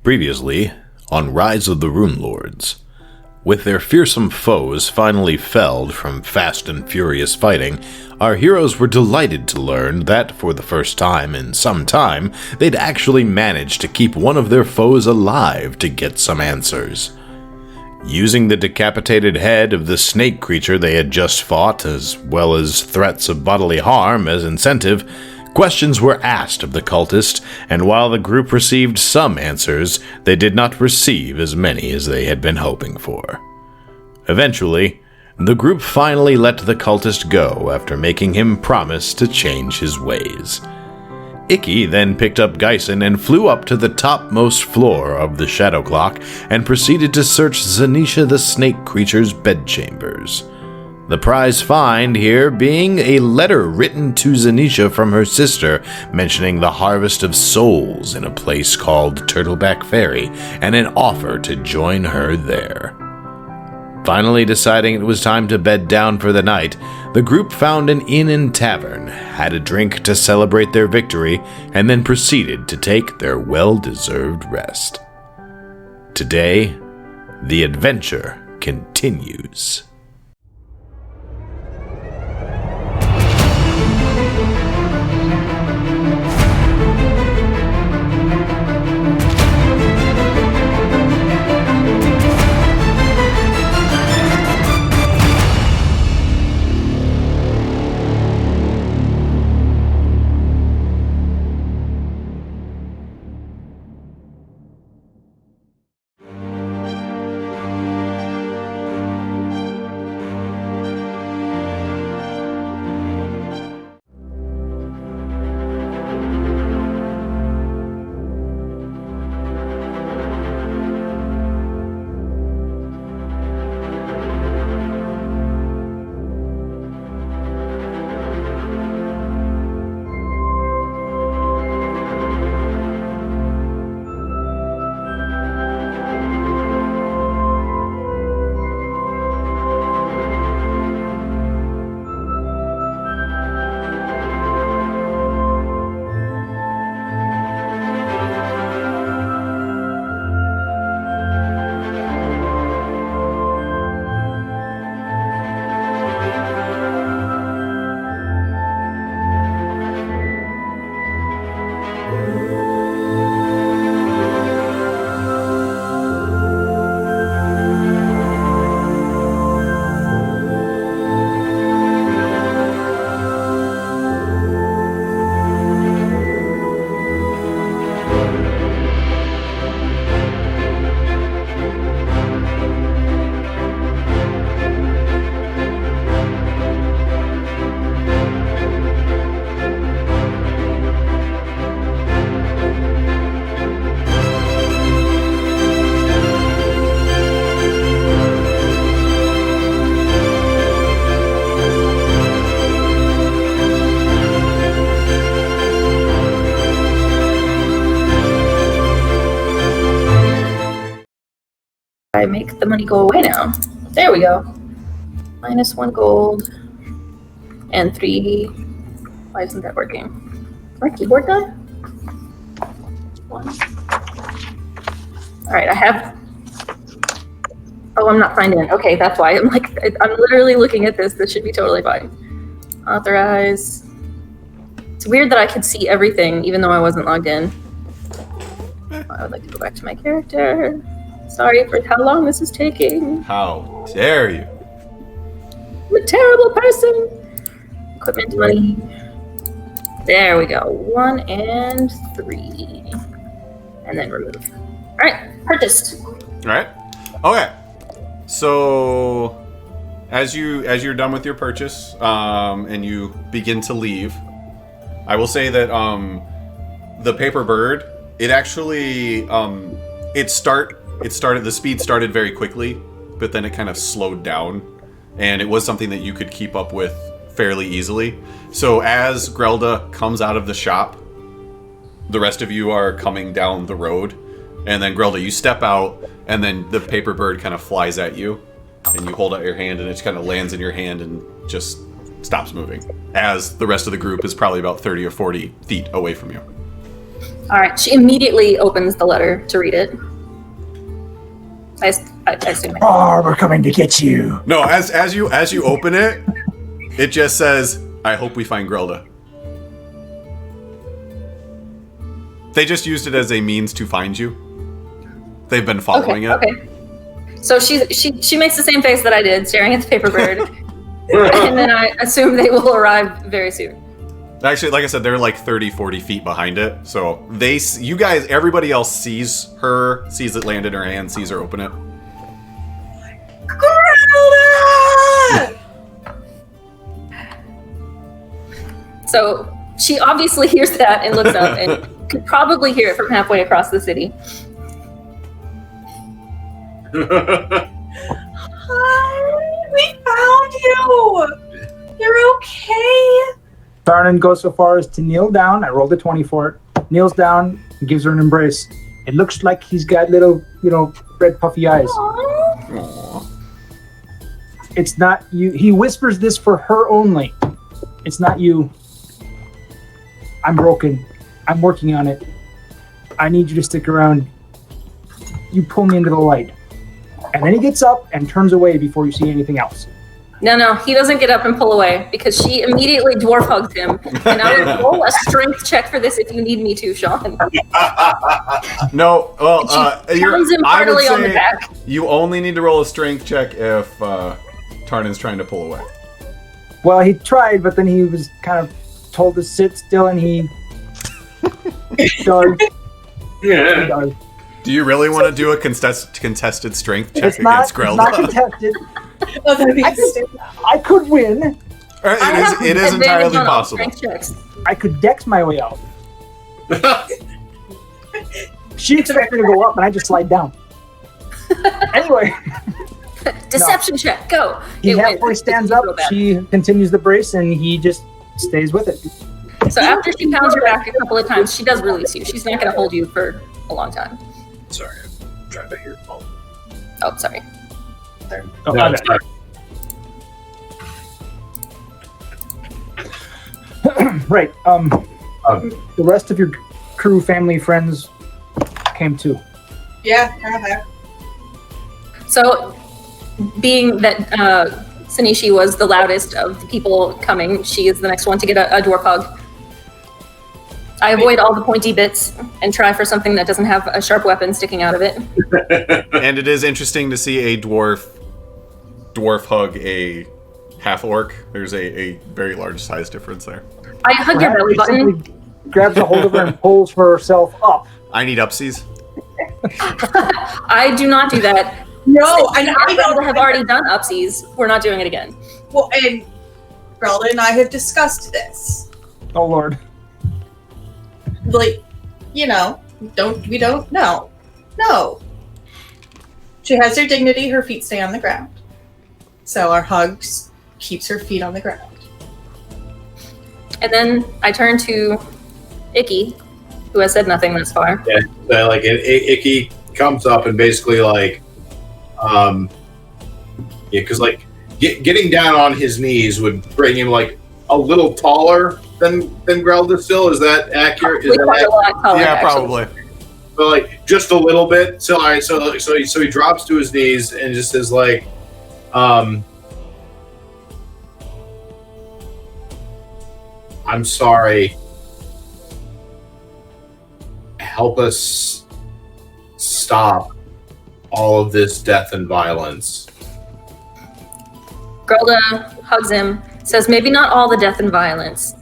Previously, on Rise of the Runelords. With their fearsome foes finally felled from fast and furious fighting, our heroes were delighted to learn that, for the first time in some time, they'd actually managed to keep one of their foes alive to get some answers. Using the decapitated head of the snake creature they had just fought, as well as threats of bodily harm as incentive, questions were asked of the cultist, and while the group received some answers, they did not receive as many as they had been hoping for. Eventually, the group finally let the cultist go after making him promise to change his ways. Icky then picked up Geisen and flew up to the topmost floor of the Shadow Clock and proceeded to search Zanisha the snake creature's bedchambers. The prize find here being a letter written to Zanisha from her sister mentioning the harvest of souls in a place called Turtleback Ferry and an offer to join her there. Finally deciding it was time to bed down for the night, the group found an inn and tavern, had a drink to celebrate their victory, and then proceeded to take their well-deserved rest. Today, the adventure continues. I make the money go away now. There we go. -1 gold. And 3. Why isn't that working? Is my keyboard die? 1. Alright, I have... Oh, I'm not signed in. Okay, that's why. I'm literally looking at this. This should be totally fine. Authorize. It's weird that I could see everything, even though I wasn't logged in. I would like to go back to my character. Sorry for how long this is taking. How dare you? I'm a terrible person. Equipment money. There we go. 1 and 3. And then remove. Alright, purchased. Alright. Okay. So as you're done with your purchase, and you begin to leave, I will say that the paper bird, it actually the speed started very quickly, but then it kind of slowed down, and it was something that you could keep up with fairly easily. So as Grelda comes out of the shop, the rest of you are coming down the road, and then Grelda, you step out, and then the paper bird kind of flies at you, and you hold out your hand, and it just kind of lands in your hand and just stops moving, as the rest of the group is probably about 30 or 40 feet away from you. All right. She immediately opens the letter to read it. I assume. Oh, we're coming to get you. No, as you open it, it just says, "I hope we find Grelda." They just used it as a means to find you. They've been following it. Okay. So she makes the same face that I did, staring at the paper bird, and then I assume they will arrive very soon. Actually, like I said, they're like 30, 40 feet behind it. So you guys, everybody else sees it land in her hand, sees her open it. Grelda! So she obviously hears that and looks up and could probably hear it from halfway across the city. Hi, we found you! You're okay? Tarnan goes so far as to kneel down. I rolled a 20 for it. Kneels down and gives her an embrace. It looks like he's got little, red puffy eyes. Aww. It's not you. He whispers this for her only. It's not you. I'm broken. I'm working on it. I need you to stick around. You pull me into the light. And then he gets up and turns away before you see anything else. No, he doesn't get up and pull away because she immediately dwarf hugs him. And I will roll a strength check for this if you need me to, Sean. No, well, She pounds him I would heartily on the say back. you only need to roll a strength check if Tarnan's trying to pull away. Well, he tried, but then he was kind of told to sit still, and he does. Yeah. He does. Do you really want to do a contested strength check It's not against Grelda? contested. Oh, that'd be stupid. I could win. It is entirely Advantage on all possible. strength checks. I could dex my way out. She expected to go up, and I just slide down. Anyway, Deception check, go. he It halfway wins. stands It's up. real bad. She continues the brace, and he just stays with it. So after she pounds her back a couple of times, she does release you. She's not going to hold you for a long time. Sorry, I'm trying to hear. Oh, sorry. Oh, No, okay. sorry. Right. The rest of your crew, family, friends came too. Yeah, kind of there. So, being that Sanishi was the loudest of the people coming, she is the next one to get a dwarf hug. I avoid all the pointy bits and try for something that doesn't have a sharp weapon sticking out of it. And it is interesting to see a dwarf hug a half orc. There's a very large size difference there. I hug your belly She button. simply grabs a hold of her and pulls herself up. I need upsies. I do not do that. No, and I Grelda don't have already done upsies. We're not doing it again. Well, and Grelda and I have discussed this. Oh Lord. Like, we don't know. No. She has her dignity, her feet stay on the ground. So our hugs keeps her feet on the ground. And then I turn to Icky, who has said nothing thus far. Yeah, so, like Icky comes up and basically because getting down on his knees would bring him like a little taller than Grelda still. Is that accurate? Is that Quite a lot taller, Yeah, actually. probably. But like just a little bit. So he drops to his knees and just is like, I'm sorry. Help us stop all of this death and violence. Grelda hugs him, says maybe not all the death and violence.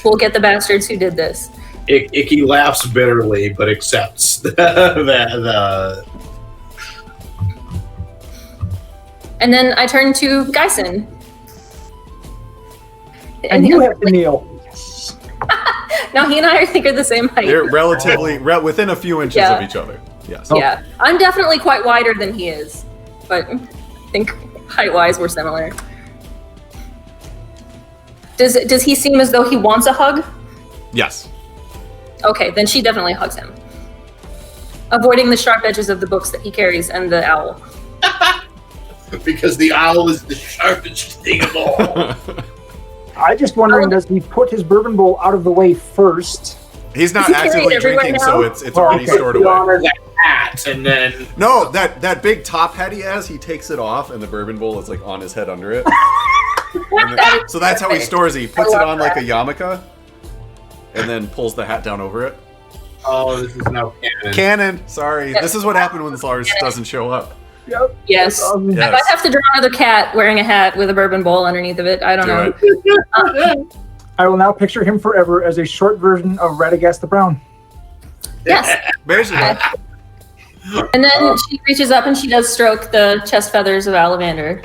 We'll get the bastards who did this. Icky laughs bitterly, but accepts the And then I turn to Geisen. And you have to kneel. No, he and I think are the same height. They're relatively within a few inches Yeah. of each other. Yes. Yeah, I'm definitely quite wider than he is, but I think height-wise we're similar. Does he seem as though he wants a hug? Yes. Okay, then she definitely hugs him, avoiding the sharp edges of the books that he carries and the owl. because the owl is the sharpest thing of all. I just wondering, does he put his bourbon bowl out of the way first He's not Is he carrying actively it everywhere drinking, now? so it's already stored Put on away. as a hat, and then No, that big top hat he has, he takes it off, and the bourbon bowl is like on his head under it. So that's how he stores it. He puts it on like a yarmulke, and then pulls the hat down over it. oh, this is now canon. Canon. Sorry, this is what happened when Lars doesn't show up. Yep. Yes. Yes. I might have to draw another cat wearing a hat with a bourbon bowl underneath of it. I don't know. Do it. I will now picture him forever as a short version of Radagast the Brown. Yes. Basically. And then she reaches up and she does stroke the chest feathers of Ollivander.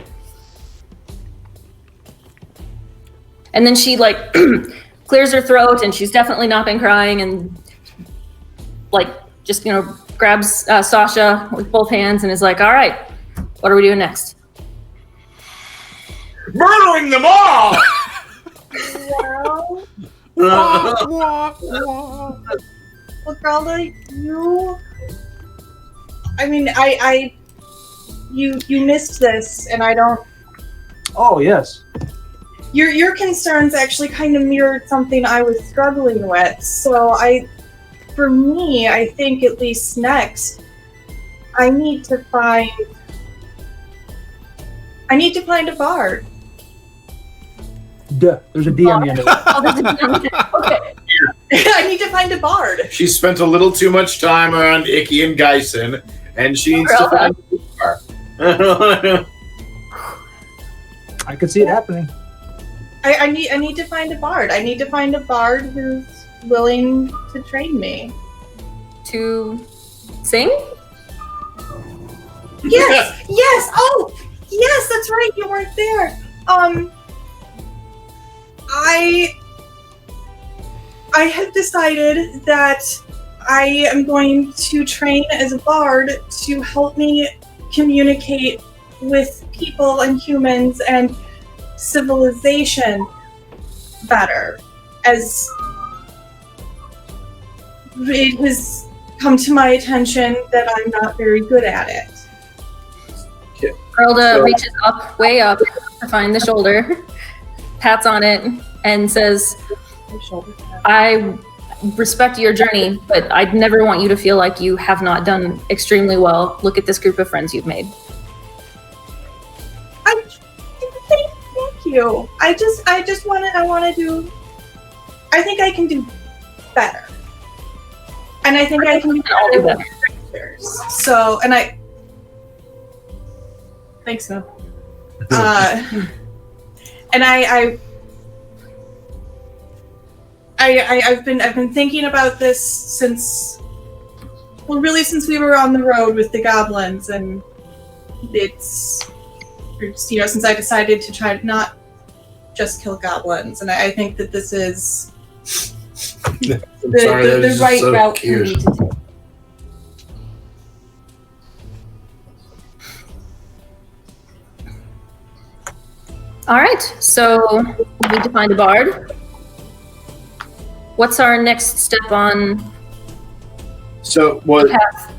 And then she like clears her throat, and she's definitely not been crying, and like just grabs Sasha with both hands and is like, "All right, what are we doing next?" Murdering them all. Well, Grelda, you missed this, and I don't. Oh, yes. Your concerns actually kind of mirrored something I was struggling with. So for me, I think at least next, I need to find a bard. Duh. There's a D on the end of it. Oh, there's a damn- okay. I need to find a bard. She spent a little too much time around Icky and Geisen, and she needs to find a bar. I could see it happening. I need to find a bard. I need to find a bard who's willing to train me. To sing? Yes, yes. Oh, yes, that's right. You weren't there. I have decided that I am going to train as a bard to help me communicate with people and humans and civilization better, as it has come to my attention that I'm not very good at it. Geralda reaches up, way up, to find the shoulder, pats on it, and says, "I respect your journey, but I'd never want you to feel like you have not done extremely well. Look at this group of friends you've made." Thank you. I think I can do better. And I think I can do better with characters. So, thanks, Mo. And I've been thinking about this since we were on the road with the goblins, and it's since I decided to try to not just kill goblins, and I think that this is the right route for me to take. All right, so we need to find a bard. What's our next step on So, the path?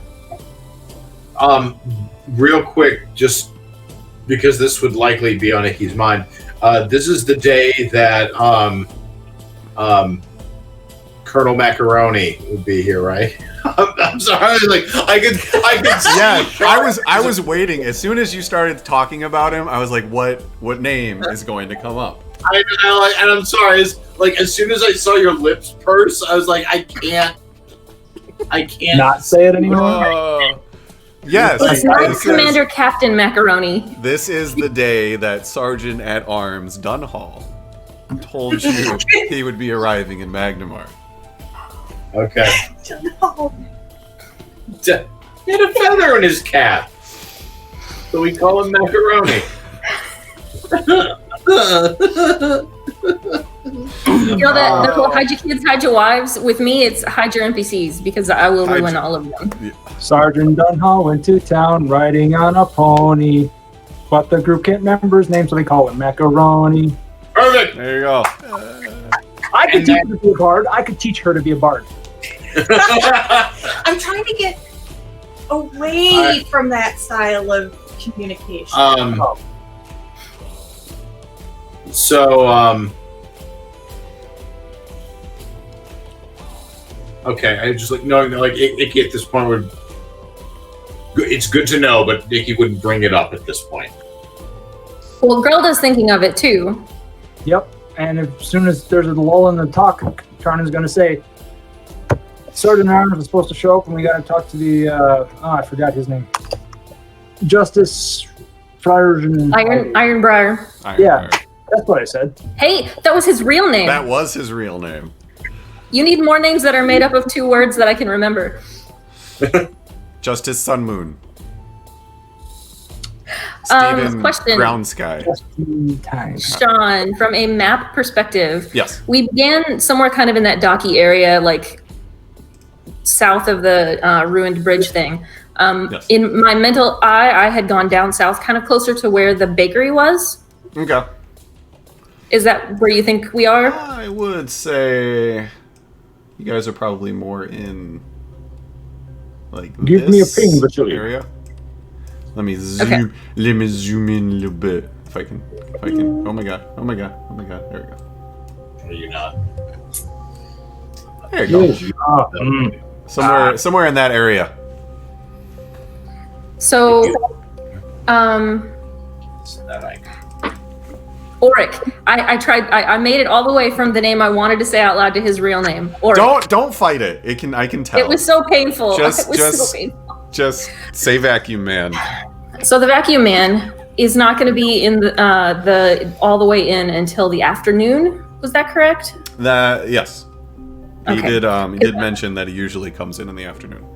real quick, just because this would likely be on Icky's mind, this is the day that Colonel Macaroni would be here, right? I'm sorry, I could. Yeah, I was waiting. As soon as you started talking about him, I was like, what name is going to come up? I know, and I'm sorry. It's like as soon as I saw your lips purse, I was like, I can't Not say it anymore. Yes, It's not Commander Captain Macaroni. This is the day that Sergeant at Arms Dunhall told you he would be arriving in Magnamar. Okay. No. He had a feather in his cap, so we call him Macaroni. You know that the whole hide your kids, hide your wives? With me, it's hide your NPCs, because I will ruin all of them. Sergeant Dunhall went to town riding on a pony, but the group can't remember his name, so they call him Macaroni. Perfect. There you go. I could teach her to be a bard. I could teach her to be a bard. I'm trying to get away from that style of communication. Okay, I just like knowing that like Icky at this point would. It's good to know, but Icky wouldn't bring it up at this point. Well, Grelda's thinking of it too. Yep. And as soon as there's a lull in the talk, Tarnin's going to say, Sergeant Arms is supposed to show up, and we got to talk to the, I forgot his name. Justice Friars and... Ironbriar. Yeah, that's what I said. Hey, that was his real name. That was his real name. You need more names that are made up of 2 words that I can remember. Justice Sun Moon. Steven question. Ground Sky. Just in time. Sean, from a map perspective, Yes. we began somewhere kind of in that docky area, like south of the ruined bridge thing. Yes. In my mental eye, I had gone down south, kind of closer to where the bakery was. Okay. Is that where you think we are? I would say you guys are probably more in like Give me a this ping, Vasily. area. Let me zoom. Let me zoom in a little bit if I can. Oh my god. There we go. Are you not? There you Yes. go. Somewhere in that area. So, Auric. I tried. I made it all the way from the name I wanted to say out loud to his real name. Auric. Don't fight it. I can tell. It was so painful. Just- It was just- so painful. Just say Vacuum Man. So the vacuum man is not going to be in the all the way in until the afternoon. Was that correct? Yes. He Okay. did mention that he usually comes in the afternoon.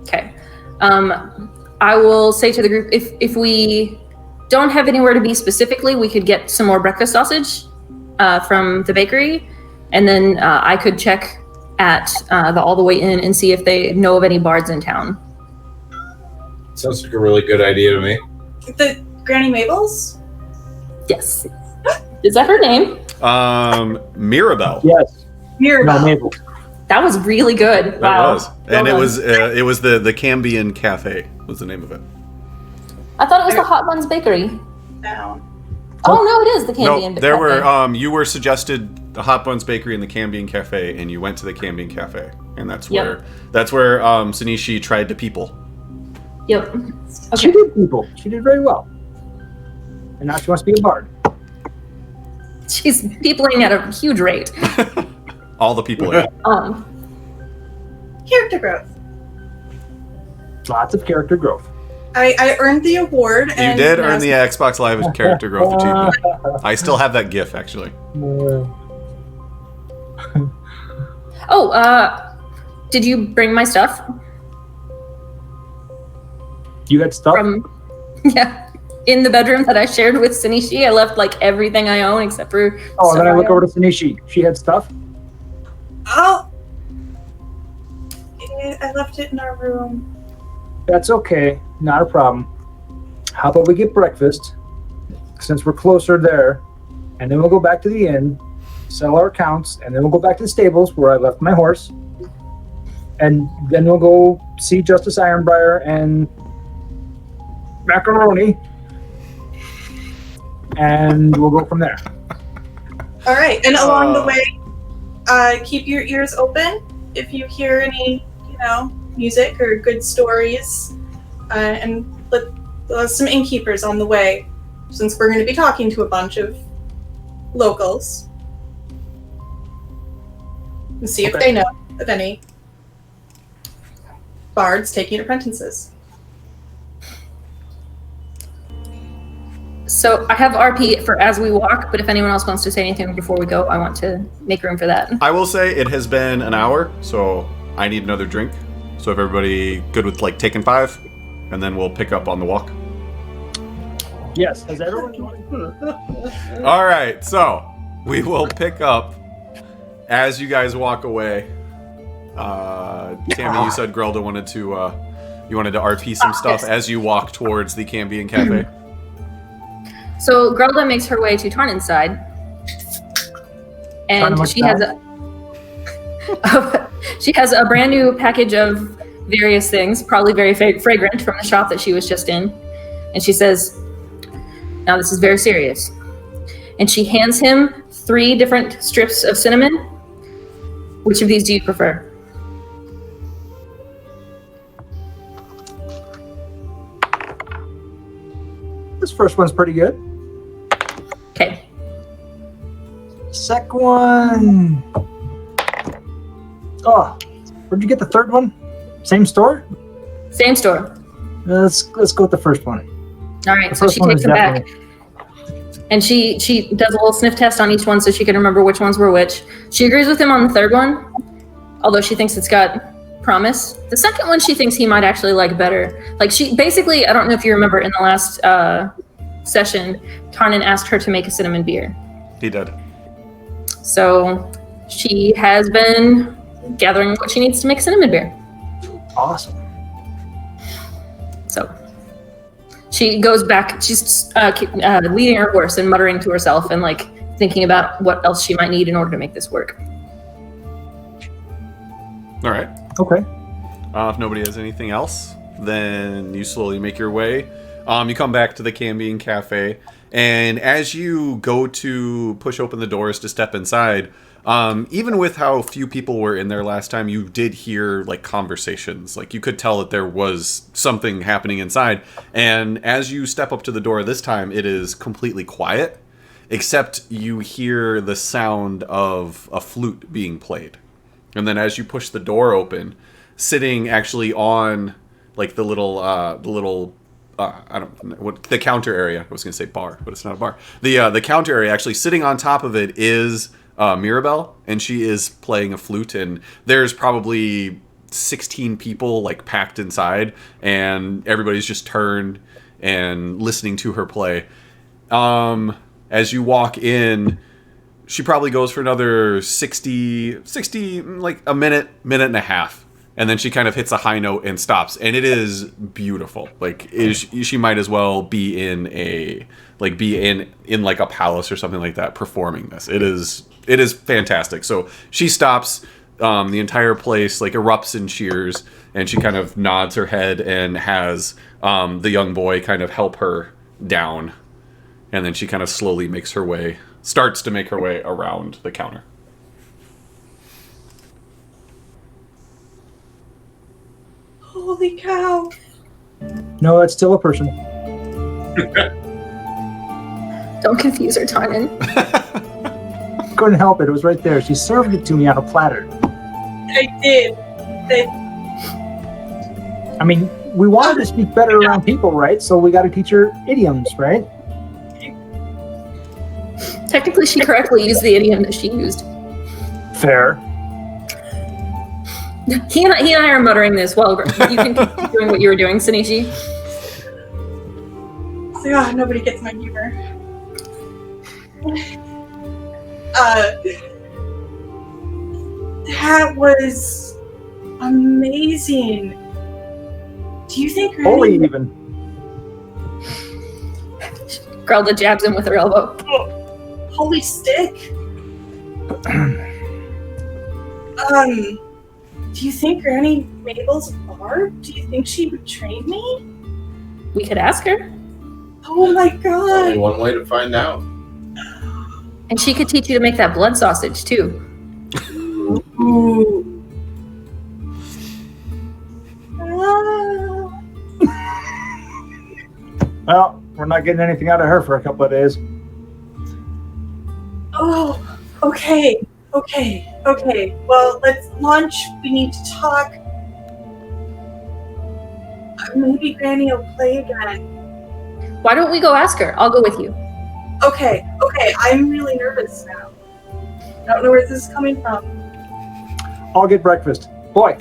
Okay. I will say to the group, if we don't have anywhere to be specifically, we could get some more breakfast sausage from the bakery, and then I could check at the all the way in and see if they know of any bards in town. Sounds like a really good idea to me. The Granny Mabel's? Yes. Is that her name? Mirabelle. Yes. Mirabelle. No, Mabel. That was really good. That Wow. was, and Well it was the Cambion Cafe was the name of it. I thought it was the Hot Buns Bakery. Down. Oh no, it is the Cambion. No, there Cafe. were you were suggested the Hot Buns Bakery and the Cambion Cafe, and you went to the Cambion Cafe, and that's Yep. where Sanishi tried to people. Yep. She Okay. did people. She did very well. And now she wants to be a bard. She's peopling at a huge rate. All the people. in. Character growth. Lots of character growth. I earned the award. You and did earn the Xbox Live character growth achievement. I still have that GIF actually. Did you bring my stuff You got stuff? from? Yeah, in the bedroom that I shared with Sanishi. I left like everything I own except for. Oh, then I look Soraya. over to Sanishi. She had stuff? Oh. I left it in our room. That's okay. Not a problem. How about we get breakfast, since we're closer there, and then we'll go back to the inn, settle our accounts, and then we'll go back to the stables where I left my horse. And then we'll go see Justice Ironbriar and Macaroni. And we'll go from there. All right, and along the way, keep your ears open if you hear any, music or good stories, and let some innkeepers on the way, since we're going to be talking to a bunch of locals, and see if they know of any bards taking apprentices. So I have RP for as we walk, but if anyone else wants to say anything before we go, I want to make room for that. I will say it has been an hour, so I need another drink. So if everybody good with taking 5, and then we'll pick up on the walk. Yes. Has everyone? All right, so we will pick up as you guys walk away. Tammy, you said Grelda wanted to RP some stuff as you walk towards the Cambion Cafe. So Grelda makes her way to Tarnin's side, and Tarnin, she has she has a brand new package of various things, probably very fragrant, from the shop that she was just in. And she says, "Now this is very serious." And she hands him 3 different strips of cinnamon. Which of these do you prefer? This first one's pretty good. Okay. Second one. Oh, where'd you get the third one? Same store? Same store. Let's go with the first one. All right, The so first she one takes is them back. And she does a little sniff test on each one so she can remember which ones were which. She agrees with him on the third one, although she thinks it's got promise. The second one she thinks he might actually like better. Like she basically, I don't know if you remember in the last session, Tarnan asked her to make a cinnamon beer. He did. So she has been gathering what she needs to make a cinnamon beer. Awesome. So she goes back. She's leading her horse and muttering to herself and like thinking about what else she might need in order to make this work. All right. Okay. If nobody has anything else, then you slowly make your way. You come back to the Cambion Cafe, and as you go to push open the doors to step inside, even with how few people were in there last time, you did hear like conversations. Like you could tell that there was something happening inside. And as you step up to the door this time, it is completely quiet, except you hear the sound of a flute being played. And then as you push the door open, sitting actually on like the counter area. I was going to say bar, but it's not a bar. The counter area, actually sitting on top of it is Mirabelle, and she is playing a flute, and there's probably 16 people like packed inside, and everybody's just turned and listening to her play. As you walk in, she probably goes for another 60, like a minute and a half. And then she kind of hits a high note and stops. And it is beautiful. Like she might as well be in like a palace or something like that performing this. It is fantastic. So she stops, the entire place like erupts in cheers, and she kind of nods her head and has the young boy kind of help her down. And then she kind of slowly starts to make her way around the counter. Holy cow. No, it's still a person. Don't confuse her, Tarnan. Couldn't help it. It was right there. She served it to me on a platter. I did. I mean, we wanted to speak better around people, right? So we got to teach her idioms, right? Technically, she correctly used the idiom that she used. Fair. He and I are muttering this while you can keep doing what you were doing, Sinichi. So, nobody gets my humor. That was amazing. Do you think Holy even. Grelda jabs him with her elbow. Holy stick? Do you think Granny Mabel's a bard? Do you think she would train me? We could ask her. Oh my Only god. one way to find out. And she could teach you to make that blood sausage, too. Ooh. Ah. Well, we're not getting anything out of her for a couple of days. Oh, okay. Well, let's lunch. We need to talk. Maybe Granny will play again. Why don't we go ask her? I'll go with you. Okay. I'm really nervous now. I don't know where this is coming from. I'll get breakfast. Boy.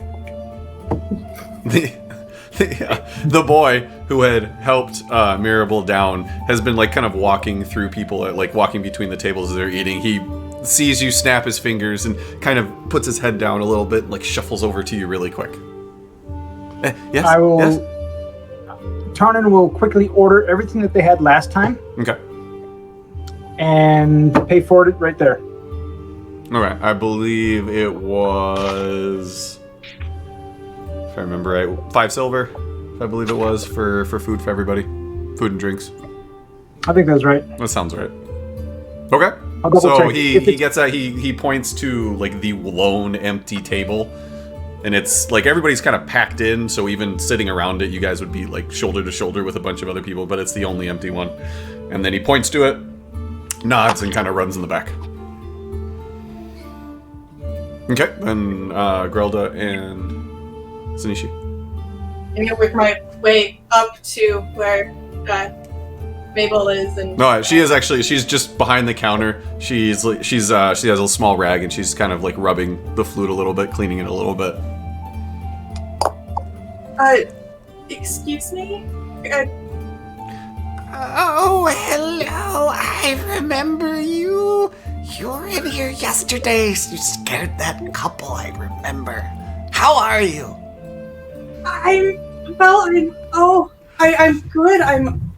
The boy who had helped Mirabelle down has been like kind of walking through people, like walking between the tables as they're eating. He sees you snap his fingers and kind of puts his head down a little bit, like shuffles over to you really quick. Yes? I will. Yes? Tarnan will quickly order everything that they had last time Okay. and pay for it right there. All right. I believe it was, if I remember right, 5 silver. I believe it was for food for everybody, food and drinks. I think that's right. That sounds right. Okay. I'll double So check. he gets that. He points to like the lone empty table And it's like everybody's kind of packed in, so even sitting around it, you guys would be like shoulder to shoulder with a bunch of other people, but it's the only empty one. And then he points to it, nods, and kind of runs in the back. Okay, then Grelda and Sanishi. I'm gonna work my way up to where Mabel is, and No, she is actually. She's just behind the counter. She has a small rag, and she's kind of like rubbing the flute a little bit, cleaning it a little bit. Excuse me. Oh, hello. I remember you. You were in here yesterday. You scared that couple, I remember. How are you? I'm good. I'm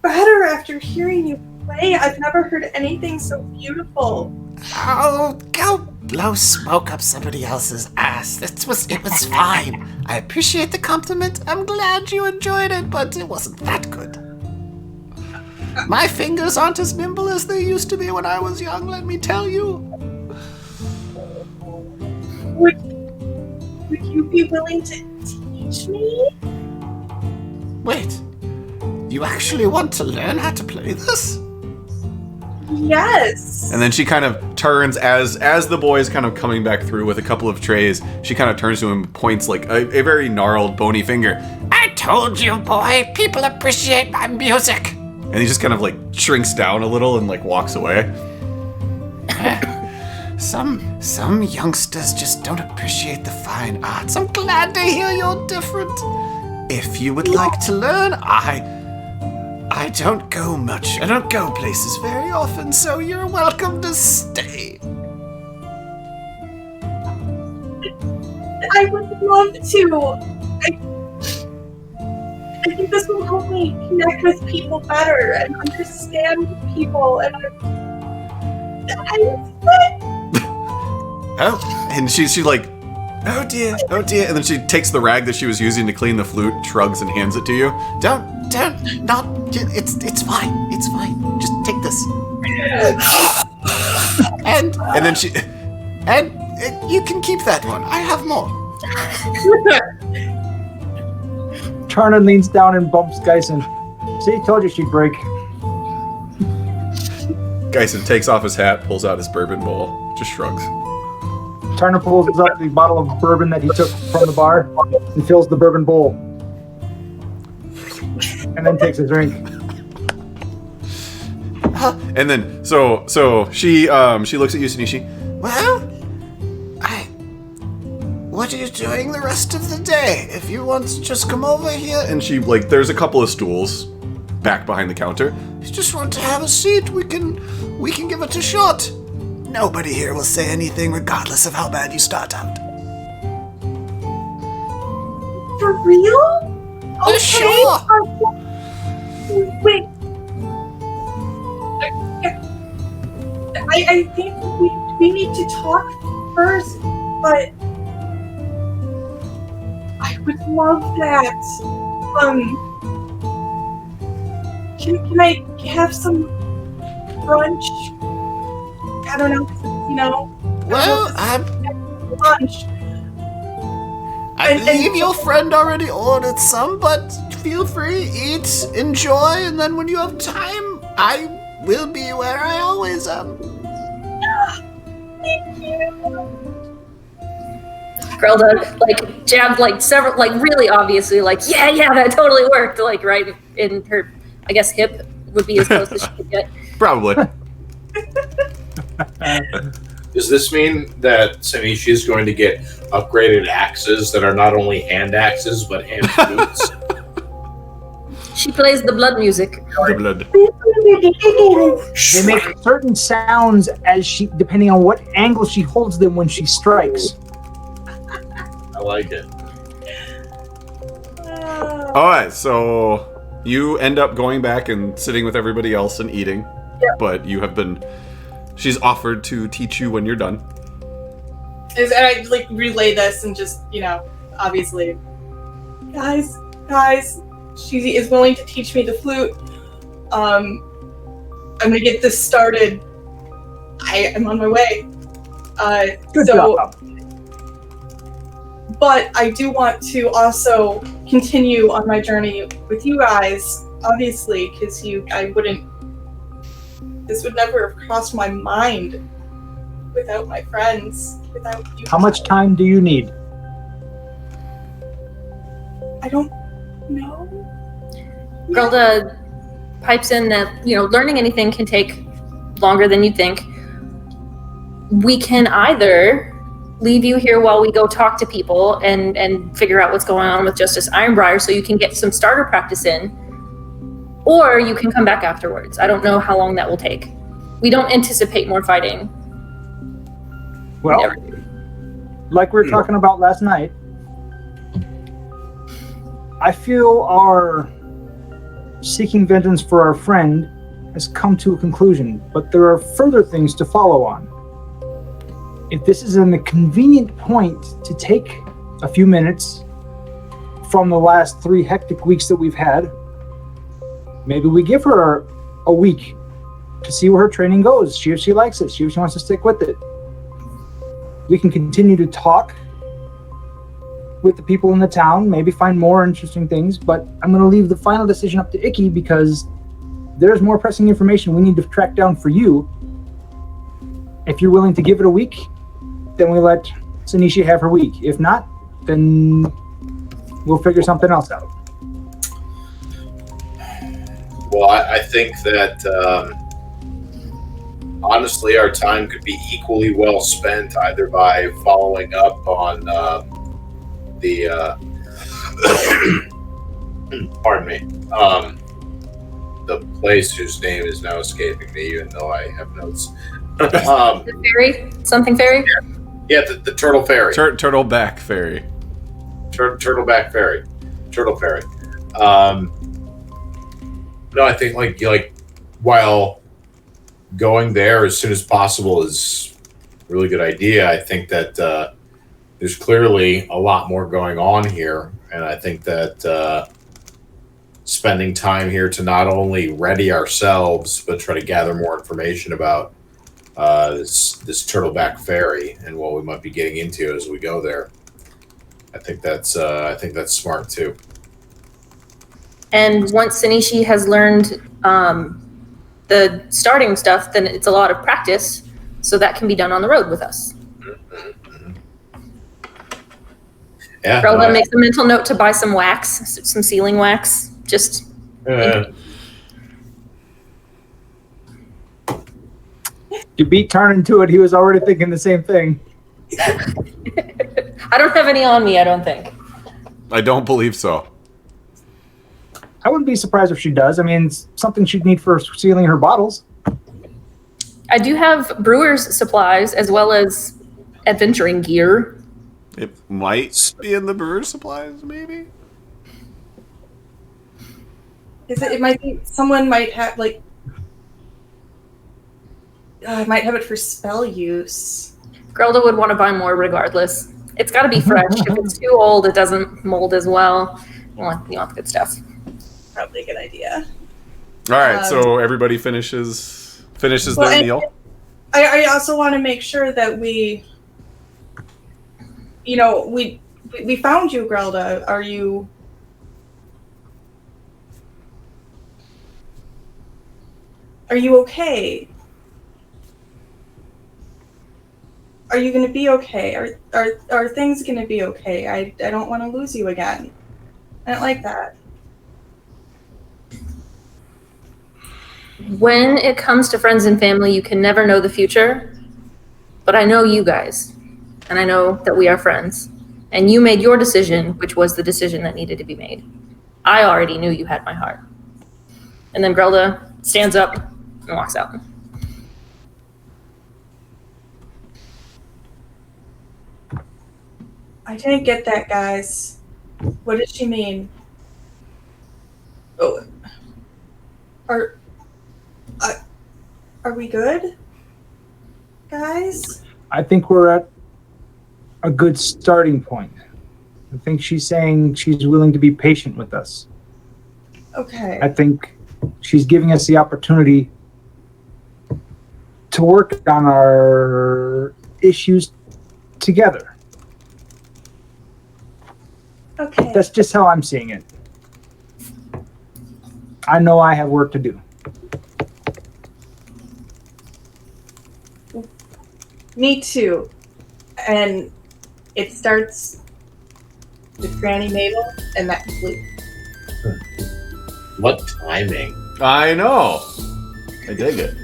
better after hearing you play. I've never heard anything so beautiful. Oh, go blow smoke up somebody else's ass. It was fine. I appreciate the compliment. I'm glad you enjoyed it, but it wasn't that good. My fingers aren't as nimble as they used to be when I was young, let me tell you. Would you be willing to teach me? Wait, you actually want to learn how to play this? Yes. And then she kind of turns as the boy is kind of coming back through with a couple of trays. She kind of turns to him and points like a very gnarled, bony finger. I told you, boy, people appreciate my music. And he just kind of like shrinks down a little and like walks away. Some youngsters just don't appreciate the fine arts. I'm glad to hear you're different. If you would like to learn, I don't go much. I don't go places very often, so you're welcome to stay. I would love to. I think this will help me connect with people better and understand people. And Oh, and she like, oh dear, and then she takes the rag that she was using to clean the flute, shrugs, and hands it to you. It's fine. Just take this. And then she, And you can keep that one. I have more. Tarna leans down and bumps Geisen. See, told you she'd break. Geisen takes off his hat, pulls out his bourbon bowl, just shrugs. Tarna pulls up the bottle of bourbon that he took from the bar and fills the bourbon bowl. And then takes a drink. And then so she looks at you, Sanishi. Well, what are you doing the rest of the day? If you want to just come over here And she like, there's a couple of stools back behind the counter. you just want to have a seat, we can give it a shot. Nobody here will say anything regardless of how bad you start out. For real? Okay. Sure. Wait. I think we need to talk first, but I would love that. Can I have some brunch? I don't know, Well, lunch. I believe your friend already ordered some, but feel free, eat, enjoy, and then when you have time, I will be where I always am. Thank you. Grelda like jabbed like several, like really obviously like yeah that totally worked, like right in her, I guess hip would be as close as she could get. Probably. Does this mean that Sanishi is going to get upgraded axes that are not only hand axes but hand flutes? She plays the blood music. The blood. They make certain sounds as she, depending on what angle she holds them when she strikes. I like it. All right, so you end up going back and sitting with everybody else and eating, but you have been. She's offered to teach you when you're done. And I like relay this and just, obviously, guys, she is willing to teach me the flute. I'm gonna get this started. I am on my way. Good job. But I do want to also continue on my journey with you guys, obviously, because this would never have crossed my mind without my friends, without you. How much time do you need? I don't know. Grilda pipes in that, learning anything can take longer than you think. We can either leave you here while we go talk to people and figure out what's going on with Justice Ironbriar so you can get some starter practice in, or you can come back afterwards. I don't know how long that will take. We don't anticipate more fighting. Well, like we were talking about last night, I feel our seeking vengeance for our friend has come to a conclusion, but there are further things to follow on. If this is a convenient point to take a few minutes from the last 3 hectic weeks that we've had, maybe we give her a week to see where her training goes, see if she likes it, see if she wants to stick with it. We can continue to talk with the people in the town, maybe find more interesting things, but I'm going to leave the final decision up to Icky because there's more pressing information we need to track down for you. If you're willing to give it a week, then we let Sanishi have her week. If not, then we'll figure something else out. Well, I think that honestly, our time could be equally well spent either by following up on the pardon me, the place whose name is now escaping me, even though I have notes. The ferry? Something ferry? Yeah, the Turtle Ferry. Turtleback Ferry. Turtleback Ferry. Turtle Ferry. No, I think like while going there as soon as possible is a really good idea. I think that there's clearly a lot more going on here, and I think that spending time here to not only ready ourselves but try to gather more information about this Turtleback Ferry and what we might be getting into as we go there. I think that's smart too. And once Sanishi has learned the starting stuff, then it's a lot of practice, so that can be done on the road with us. Yeah. Grilda makes a mental note to buy some wax, some sealing wax. Just. You beat Tarnan to it, he was already thinking the same thing. I don't have any on me, I don't think. I don't believe so. I wouldn't be surprised if she does. I mean, it's something she'd need for sealing her bottles. I do have brewer's supplies as well as adventuring gear. It might be in the brewer's supplies, maybe? It might be, someone might have, might have it for spell use. Grilda would want to buy more regardless. It's got to be fresh. If it's too old, it doesn't mold as well. You want the good stuff. Probably a good idea. All right, so everybody finishes their meal. I also want to make sure that we found you, Grilda. Are you okay? Are you going to be okay? Are things going to be okay? I don't want to lose you again. I don't like that. When it comes to friends and family, you can never know the future. But I know you guys, and I know that we are friends. And you made your decision, which was the decision that needed to be made. I already knew you had my heart. And then Grilda stands up and walks out. I didn't get that, guys. What did she mean? Oh, are we good, guys? I think we're at a good starting point. I think she's saying she's willing to be patient with us. Okay. I think she's giving us the opportunity to work on our issues together. Okay. That's just how I'm seeing it. I know I have work to do. Me too. And it starts with Granny Mabel and that flute. What timing? I know. I dig it.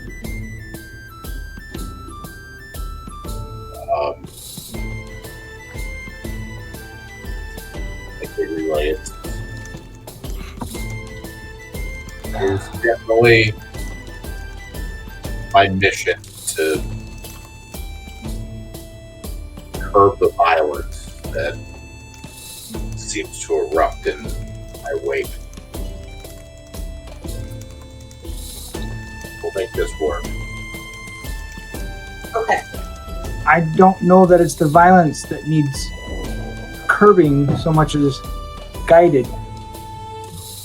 I can relay it. It's definitely my mission to curb the violence that seems to erupt in my wake. We'll make this work. Okay. I don't know that it's the violence that needs curbing so much as guided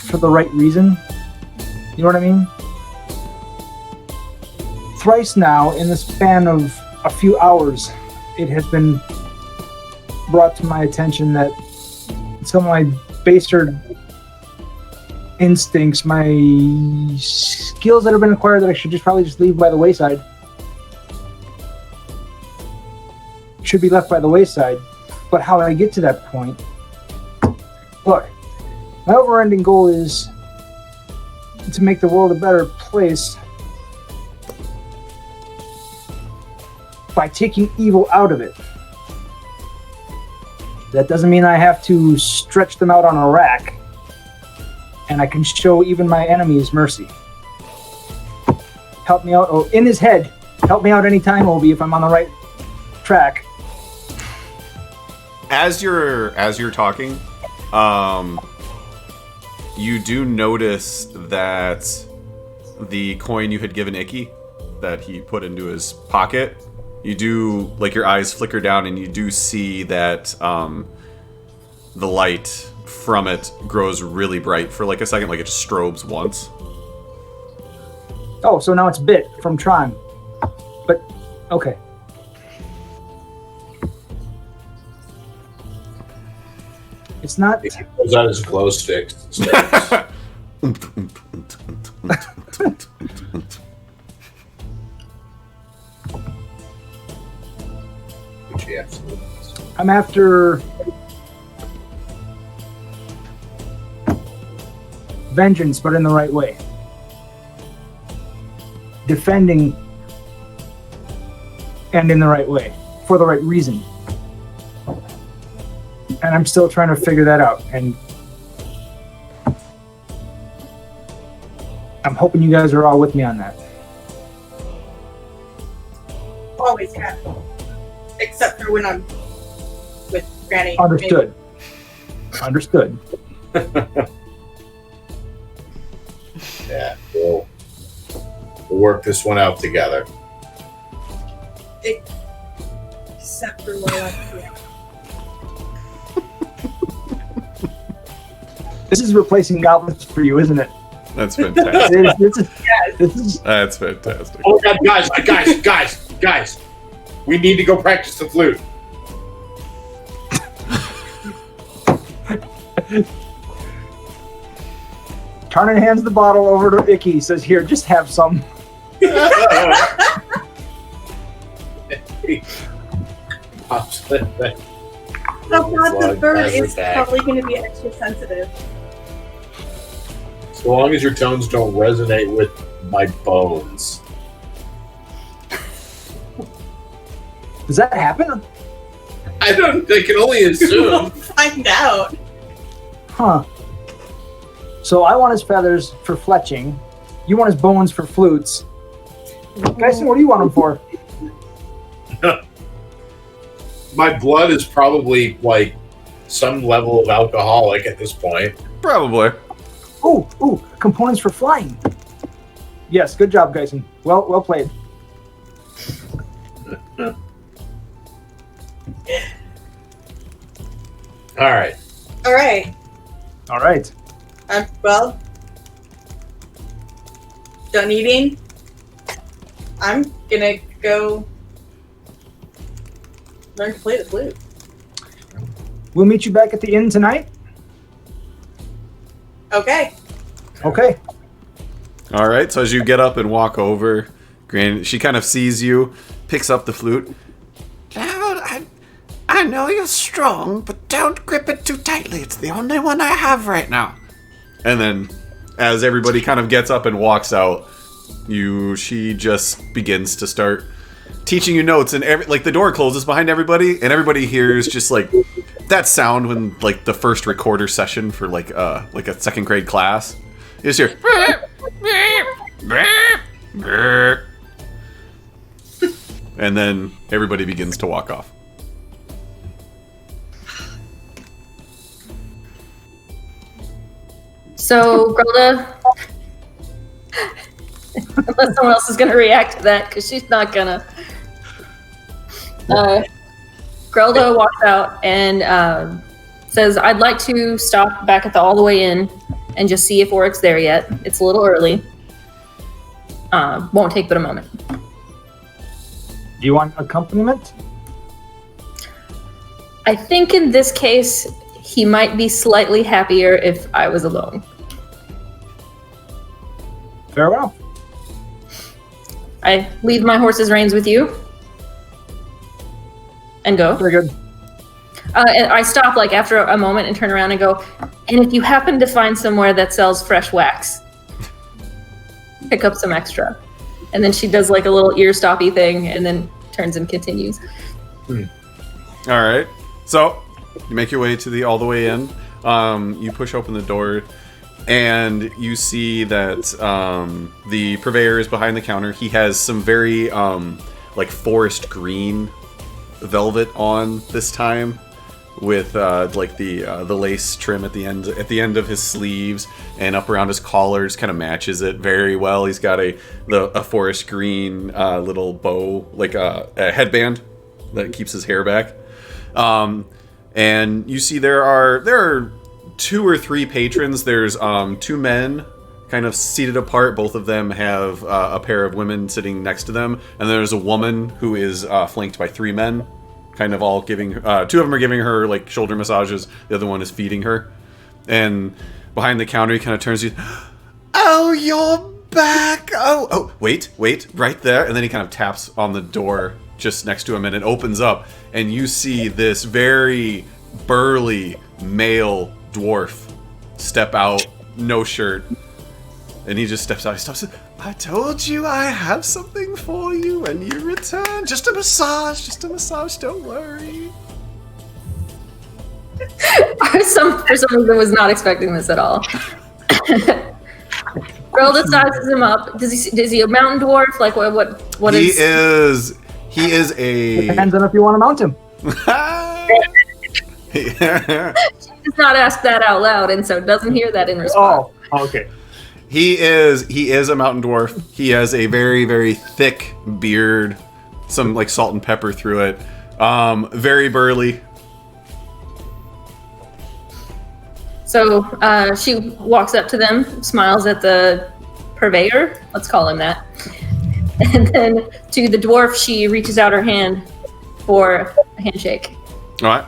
for the right reason. You know what I mean? Thrice now, in the span of a few hours, it has been brought to my attention that some of my baser instincts, my skills that have been acquired that I should probably just leave by the wayside, should be left by the wayside. But how I get to that point? Look, my overriding goal is to make the world a better place by taking evil out of it. That doesn't mean I have to stretch them out on a rack, and I can show even my enemies mercy. Help me out. Oh, in his head. Help me out anytime, Obi, if I'm on the right track. As you're talking, you do notice that the coin you had given Icky, that he put into his pocket, you do, like, your eyes flicker down and you do see that the light from it grows really bright for like a second, like it just strobes once. Oh, so now it's Bit from Tron. But, okay. It's not... He pulls out his glow sticks. Which he absolutely is. I'm after vengeance, but in the right way. Defending, and in the right way, for the right reason. And I'm still trying to figure that out. And I'm hoping you guys are all with me on that. Always can. Except for when I'm with Granny. Understood. Understood. Yeah, we'll work this one out together. Except for when I'm with This is replacing goblins for you, isn't it? That's fantastic. This is That's fantastic. Oh my God, guys! We need to go practice the flute. Tarnan hands the bottle over to Icky, says, "Here, just have some." Oh God, the bird is probably going to be extra sensitive. So long as your tones don't resonate with my bones. Does that happen? I can only We'll assume. find out. Huh. So I want his feathers for fletching. You want his bones for flutes. Tyson, what do you want them for? My blood is probably like some level of alcoholic at this point. Probably. Ooh, components for flying. Yes, good job, Tyson. Well played. All right. All right. Well, done eating. I'm gonna go learn to play the flute. We'll meet you back at the inn tonight. Okay. Okay. All right. So as you get up and walk over, she kind of sees you, picks up the flute. I know you're strong, but don't grip it too tightly. It's the only one I have right now. And then, as everybody kind of gets up and walks out, she just begins to start teaching you notes, and the door closes behind everybody, and everybody hears just like that sound when like the first recorder session for like a second grade class. You just hear, and then everybody begins to walk off. So, Grelda, unless someone else is going to react to that, because she's not going to. Grelda walks out and says, I'd like to stop back at the All the Way Inn and just see if Oric's there yet. It's a little early. Won't take but a moment. Do you want accompaniment? I think in this case, he might be slightly happier if I was alone. Farewell. I leave my horse's reins with you. And go. Very good. And I stop like after a moment and turn around and go, and if you happen to find somewhere that sells fresh wax, pick up some extra. And then she does like a little ear stoppy thing and then turns and continues. All right. So you make your way to the All the Way Inn. You push open the door, and you see that the purveyor is behind the counter. He has some very like forest green velvet on this time, with like the lace trim at the end of his sleeves, and up around his collars kind of matches it very well. He's got a forest green little bow, like a headband that keeps his hair back. And you see there are 2 or 3 patrons. There's 2 men kind of seated apart. Both of them have a pair of women sitting next to them, and there's a woman who is flanked by 3 men, kind of all giving 2 of them are giving her like shoulder massages. The other one is feeding her. And behind the counter, he kind of turns to you. Oh, you're back. Oh, wait, right there. And then he kind of taps on the door just next to him, and it opens up, and you see this very burly male dwarf step out, no shirt, and he just steps out. He stops. I told you I have something for you when you return. Just a massage, don't worry. For some reason, I was not expecting this at all. Grelda sizes him up. Is he a mountain dwarf? Like what is? He is a. Depends on if you want to mount him. She does not ask that out loud, and so doesn't hear that in response. Oh, okay. He is a mountain dwarf. He has a very, very thick beard, some like salt and pepper through it. Very burly. So she walks up to them, smiles at the purveyor. Let's call him that. And then to the dwarf, she reaches out her hand for a handshake. All right.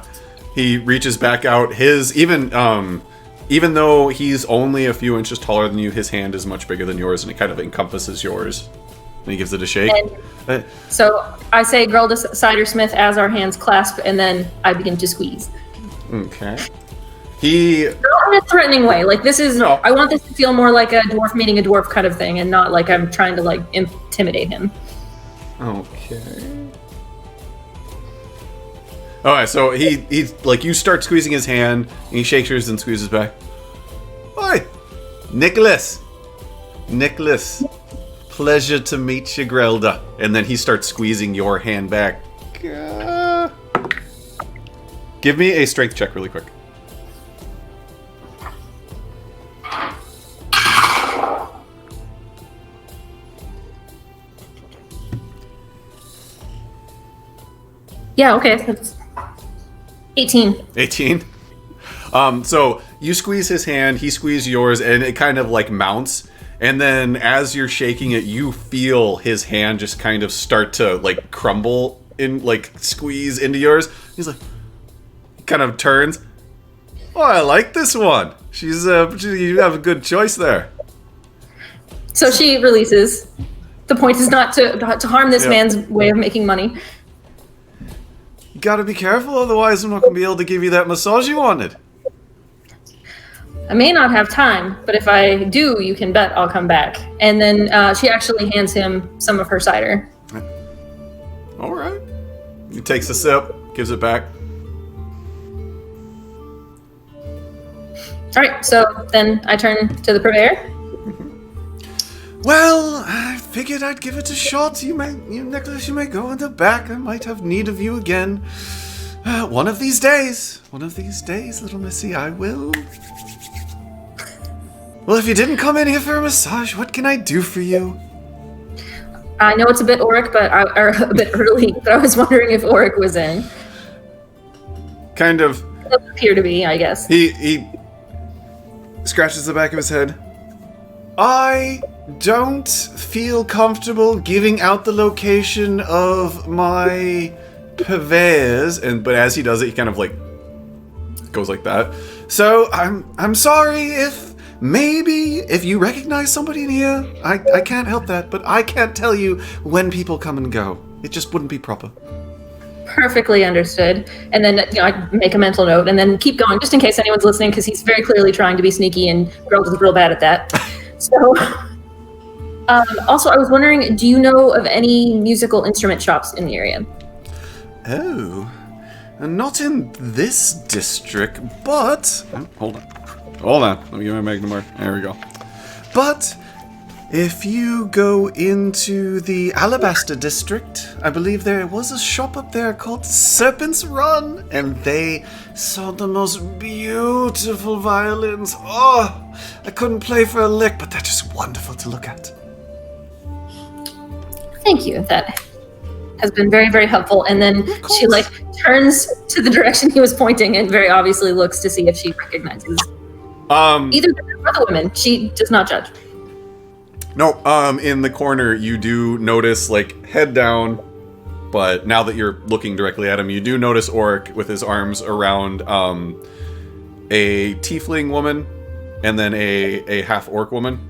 He reaches back out. Even though he's only a few inches taller than you, his hand is much bigger than yours, and it kind of encompasses yours. And he gives it a shake. So I say Grelda Cidersmith as our hands clasp, and then I begin to squeeze. Okay. Not in a threatening way. Like this is. No. I want this to feel more like a dwarf meeting a dwarf kind of thing, and not like I'm trying to like intimidate him. Okay. All right. So he's like, you start squeezing his hand, and he shakes yours and squeezes back. Hi, Nicholas. Pleasure to meet you, Grelda. And then he starts squeezing your hand back. Give me a strength check really quick. Yeah. Okay. That's 18. 18. So you squeeze his hand, he squeezes yours, and it kind of like mounts. And then as you're shaking it, you feel his hand just kind of start to like crumble in, like squeeze into yours. He's like, he kind of turns. Oh, I like this one. You have a good choice there. So she releases. The point is not to harm this man's way of making money. You gotta be careful, otherwise I'm not gonna be able to give you that massage you wanted. I may not have time, but if I do, you can bet I'll come back. And then she actually hands him some of her cider. All right. He takes a sip, gives it back. All right, so then I turn to the purveyor. Well, I figured I'd give it a shot. Nicholas, you may go in the back. I might have need of you again. One of these days, little missy, I will. Well, if you didn't come in here for a massage, what can I do for you? I know it's a bit Auric, or a bit early, but I was wondering if Auric was in. Kind of. It doesn't appear to be, I guess. He scratches the back of his head. I don't feel comfortable giving out the location of my purveyors, but as he does it, he kind of like goes like that. So I'm sorry if you recognize somebody in here. I can't help that, but I can't tell you when people come and go. It just wouldn't be proper. Perfectly understood. And then I make a mental note and then keep going just in case anyone's listening, because he's very clearly trying to be sneaky and Greld is real bad at that. So, also, I was wondering, do you know of any musical instrument shops in the area? Oh, not in this district, but... Hold on. Let me get my Magnum mark. There we go. But if you go into the Alabaster district, I believe there was a shop up there called Serpent's Run, and they sold the most beautiful violins. Oh, I couldn't play for a lick, but they're just wonderful to look at. Thank you. That has been very, very helpful. And then she turns to the direction he was pointing and very obviously looks to see if she recognizes either the men or the women. She does not judge. No, in the corner you do notice, head down, but now that you're looking directly at him, you do notice Auric with his arms around a tiefling woman and then a half-orc woman,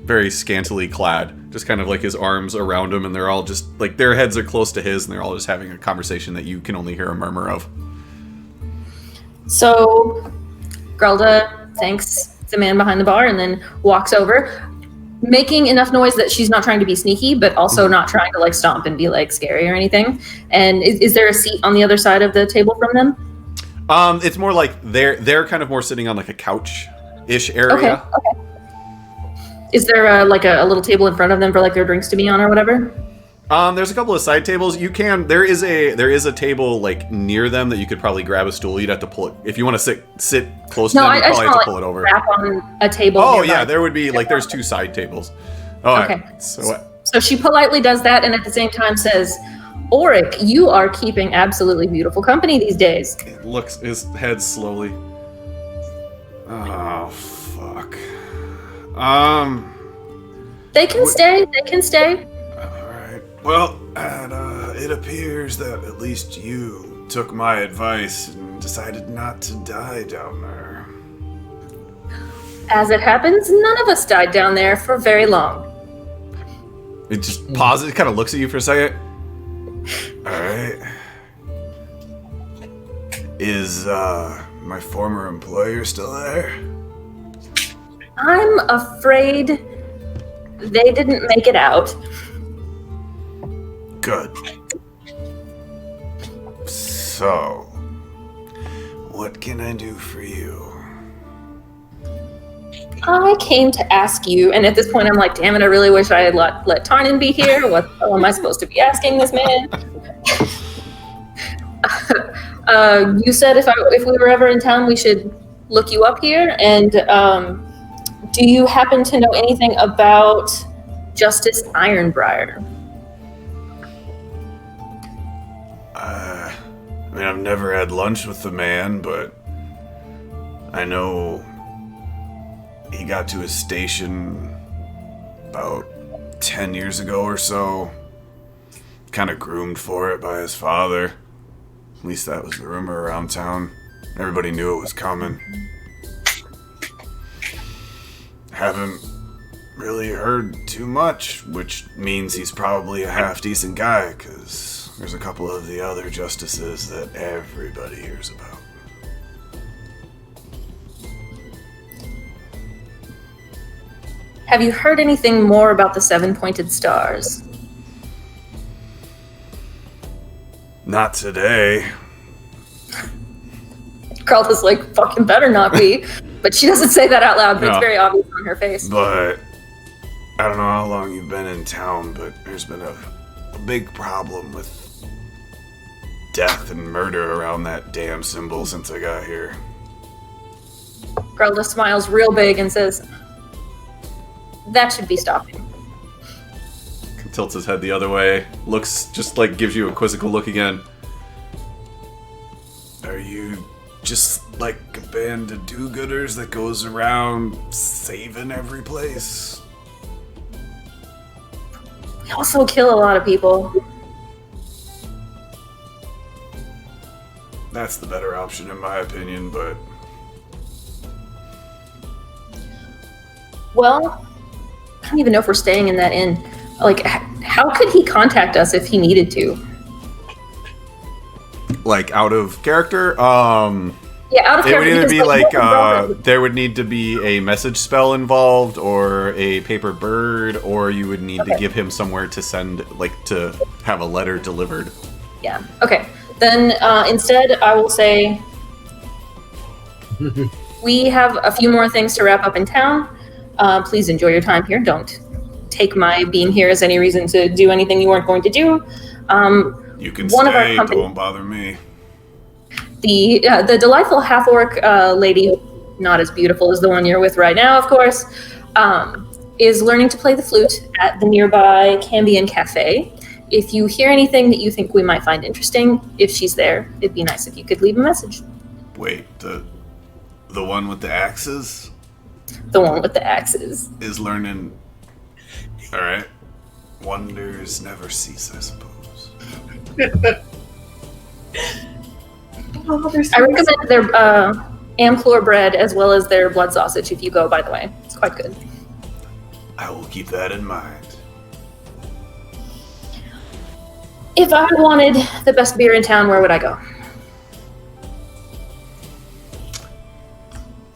very scantily clad, just kind of his arms around him, and they're all just, their heads are close to his, and they're all just having a conversation that you can only hear a murmur of. So, Grelda thanks the man behind the bar and then walks over, making enough noise that she's not trying to be sneaky, but also not trying to stomp and be scary or anything. And is there a seat on the other side of the table from them? It's more they're kind of more sitting on a couch-ish area. Okay. Is there a little table in front of them for their drinks to be on or whatever? There's a couple of side tables. There is a table near them that you could probably grab a stool. You'd have to pull it if you want to sit close to them. You probably have to pull it over. Wrap on a table. Oh nearby. yeah, there would be there's two side tables. Oh, okay. So she politely does that, and at the same time says, "Auric, you are keeping absolutely beautiful company these days." Looks his head slowly. Oh fuck. They can stay. They can stay. Well, and it appears that at least you took my advice and decided not to die down there. As it happens, none of us died down there for very long. It just pauses, it kind of looks at you for a second. Alright. Is my former employer still there? I'm afraid they didn't make it out. Good. So, what can I do for you? I came to ask you, and at this point I'm damn it, I really wish I had let Tarnin be here. What the hell am I supposed to be asking this man? You said if we were ever in town, we should look you up here, and do you happen to know anything about Justice Ironbriar? I've never had lunch with the man, but I know he got to his station about 10 years ago or so. Kind of groomed for it by his father. At least that was the rumor around town. Everybody knew it was coming. haven't really heard too much, which means he's probably a half-decent guy, because there's a couple of the other justices that everybody hears about. Have you heard anything more about the 7 pointed stars? Not today. Carlta's like, fucking better not be. But she doesn't say that out loud, but No. it's very obvious on her face. But I don't know how long you've been in town, but there's been a big problem with death and murder around that damn symbol since I got here. Grelda smiles real big and says, that should be stopping. Tilts his head the other way, looks just like gives you a quizzical look again. Are you just like a band of do-gooders that goes around saving every place? We also kill a lot of people. That's the better option in my opinion, but Well, I don't even know if we're staying in that inn. Like, how could he contact us if he needed to? like out of character, Yeah, out of it character. would either because, be like Grelda- there would need to be a message spell involved, or a paper bird, or you would need to Okay. give him somewhere to send, like to have a letter delivered. Yeah. Okay. Then instead, I will say we have a few more things to wrap up in town. Please enjoy your time here. Don't take my being here as any reason to do anything you weren't going to do. You can One of our stay, company- don't bother me. The delightful half-orc lady, not as beautiful as the one you're with right now, of course, is learning to play the flute at the nearby Cambion Cafe. If you hear anything that you think we might find interesting, if she's there, it'd be nice if you could leave a message. Wait, the one with the axes The one with the axes. is learning. All right, wonders never cease, I suppose. Oh, there's I recommend their Amclor bread as well as their blood sausage if you go, by the way. It's quite good. I will keep that in mind. If I wanted the best beer in town, where would I go?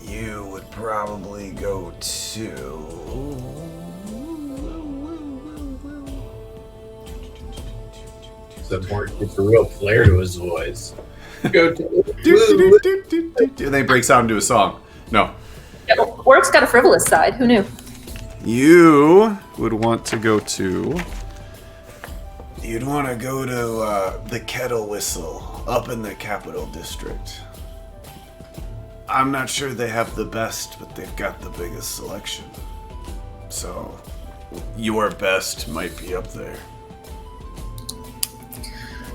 You would probably go to. It's a real flair to his voice. Go to And then he breaks out into a song. No. Orc's got a frivolous side. Who knew? You would want to go to. You'd want to go to the Kettle Whistle up in the Capital District. I'm not sure they have the best, but they've got the biggest selection. So, your best might be up there.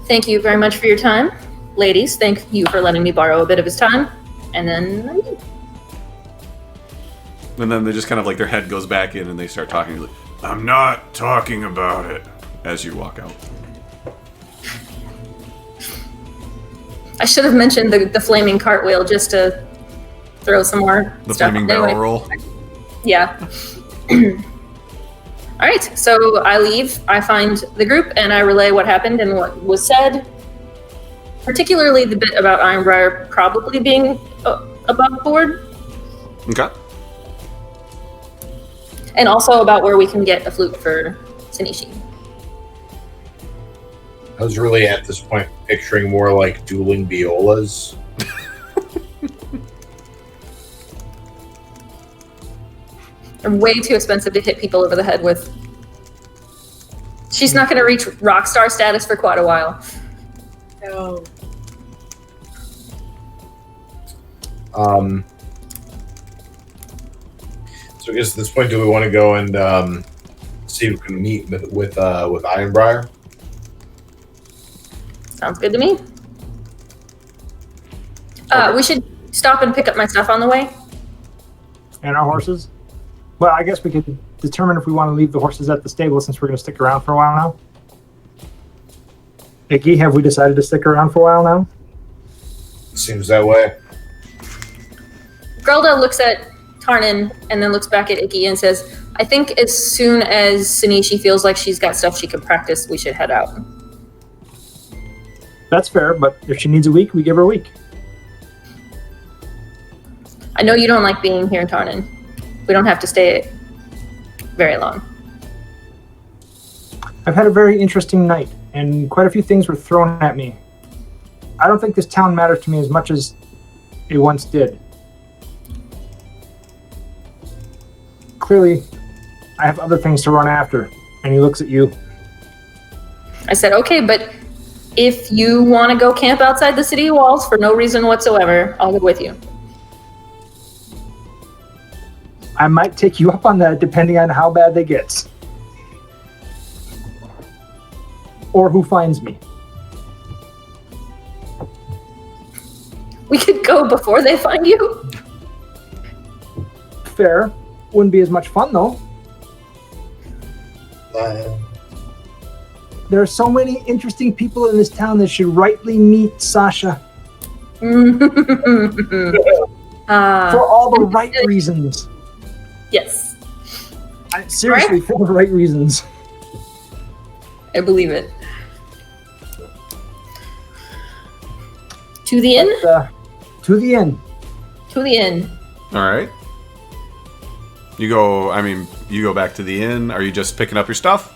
Thank you very much for your time. Ladies, thank you for letting me borrow a bit of his time. And then I leave. And then they just kind of like their head goes back in and they start talking. Like, I'm not talking about it. As you walk out. I should have mentioned the flaming cartwheel just to throw some more The stuff. flaming barrel roll. Yeah. All right, so I leave. I find the group and I relay what happened and what was said. Particularly the bit about Ironbriar probably being above board, Okay. and also about where we can get a flute for Sanishi. I was really at this point picturing more like dueling violas. They're way too expensive to hit people over the head with. She's not going to reach rock star status for quite a while. no. So I guess at this point, do we want to go and see if we can meet with Ironbriar? Sounds good to me. We should stop and pick up my stuff on the way. And our horses. Well, I guess we could determine if we want to leave the horses at the stable since we're going to stick around for a while now. Iggy, have we decided to stick around for a while now? Seems that way. Grelda looks at Tarnin, and then looks back at Icky and says, I think as soon as Sanishi feels like she's got stuff she can practice, we should head out. That's fair, but if she needs a week, we give her a week. I know you don't like being here, Tarnin. We don't have to stay very long. I've had a very interesting night, and quite a few things were thrown at me. I don't think this town matters to me as much as it once did. Clearly, I have other things to run after, and he looks at you. I said, okay, but if you want to go camp outside the city walls for no reason whatsoever, I'll go with you. I might take you up on that depending on how bad they get. Or who finds me. We could go before they find you. Fair. Wouldn't be as much fun, though. There are so many interesting people in this town that should rightly meet Sasha. For all the right reasons. Yes. Seriously, for the right reasons. I believe it. To the inn? To the inn. To the inn. All right. You go back to the inn. Are you just picking up your stuff?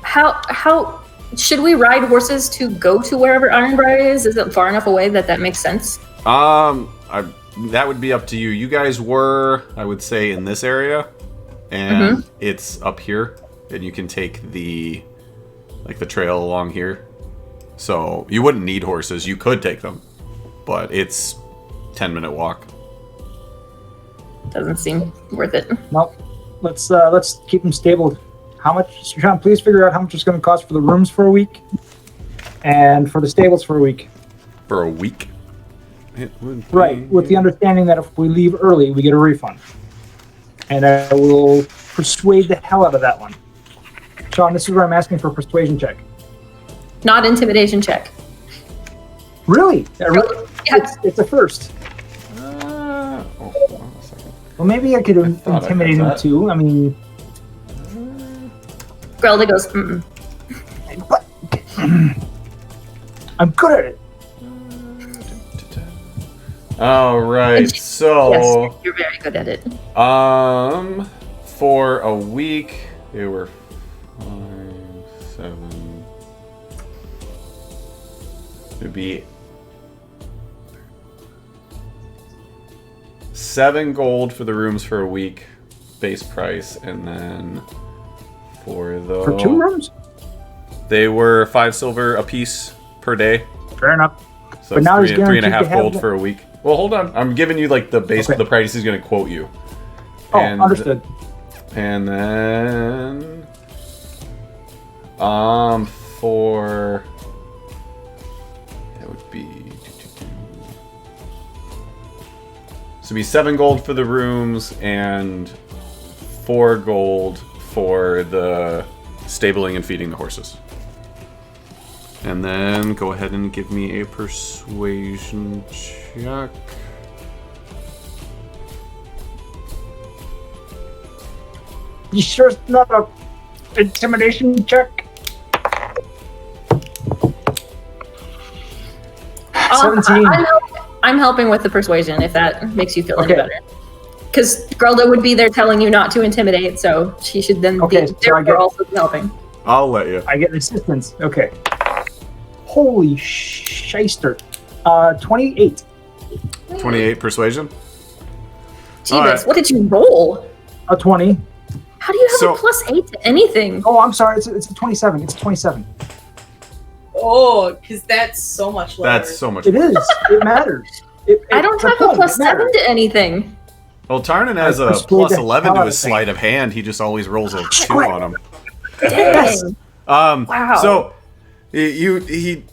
How should we ride horses to go to wherever Ironbriar is? Is it far enough away that makes sense? That would be up to you. You guys were, I would say, in this area, and it's up here, and you can take the trail along here. So you wouldn't need horses. You could take them, but it's 10-minute walk. Doesn't seem worth it. Nope. Let's keep them stable. How much, Sean? Please figure out how much it's going to cost for the rooms for a week, and for the stables for a week. For a week. It would be... Right, with the understanding that if we leave early, we get a refund. And I will persuade the hell out of that one. Sean, this is where I'm asking for a persuasion check. Not intimidation check. Really? Yeah. It's a first. Hold on a second. Well, maybe I could intimidate him too. I mean... Grelda goes, mm-mm. But... I'm good at it. All right, so yes, you're very good at it. for a week they were 5, 7. It'd be 7 gold for the rooms for a week, base price, and then for 2 rooms, they were 5 silver a piece per day. Fair enough. So But now it's he's 3.5 guaranteed to gold have for a week. Well, hold on. I'm giving you like the base, Okay. the price he's going to quote you. Oh, understood. And then, for that would be so it'd be 7 gold for the rooms and 4 gold for the stabling and feeding the horses. And then go ahead and give me a persuasion check. You sure it's not a intimidation check? 17. I'm helping with the persuasion if that makes you feel any Okay. better. Because Grelda would be there telling you not to intimidate, so she should then Okay, be so therefore I get- also be helping. I'll let you. I get assistance. Okay. Holy shyster. 28. 28 persuasion. Jeebus, Alright. what did you roll? A 20. How do you have So- a +8 to anything? Oh, I'm sorry. It's a 27. It's a 27. Oh, because that's so much lower. That's so much. It is. It matters. I don't it's a have a point. It +7 matters. to anything. Well, Tarnin has I a persuade plus the 11 hell to out his of sleight of hand. He just always rolls a 2 Right. on him. Yes. Dang. Wow. So you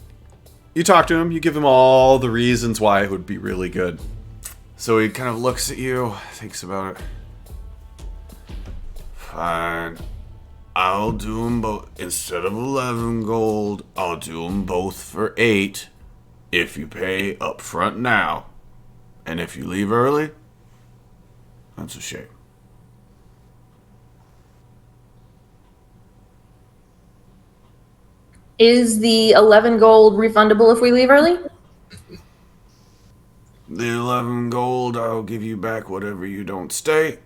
talk to him. You give him all the reasons why it would be really good. So he kind of looks at you, thinks about it. Fine. I'll do them both. Instead of 11 gold, I'll do them both for 8 if you pay up front now. And if you leave early, That's a shame. Is the 11 gold refundable if we leave early? The 11 gold, I'll give you back whatever you don't stay.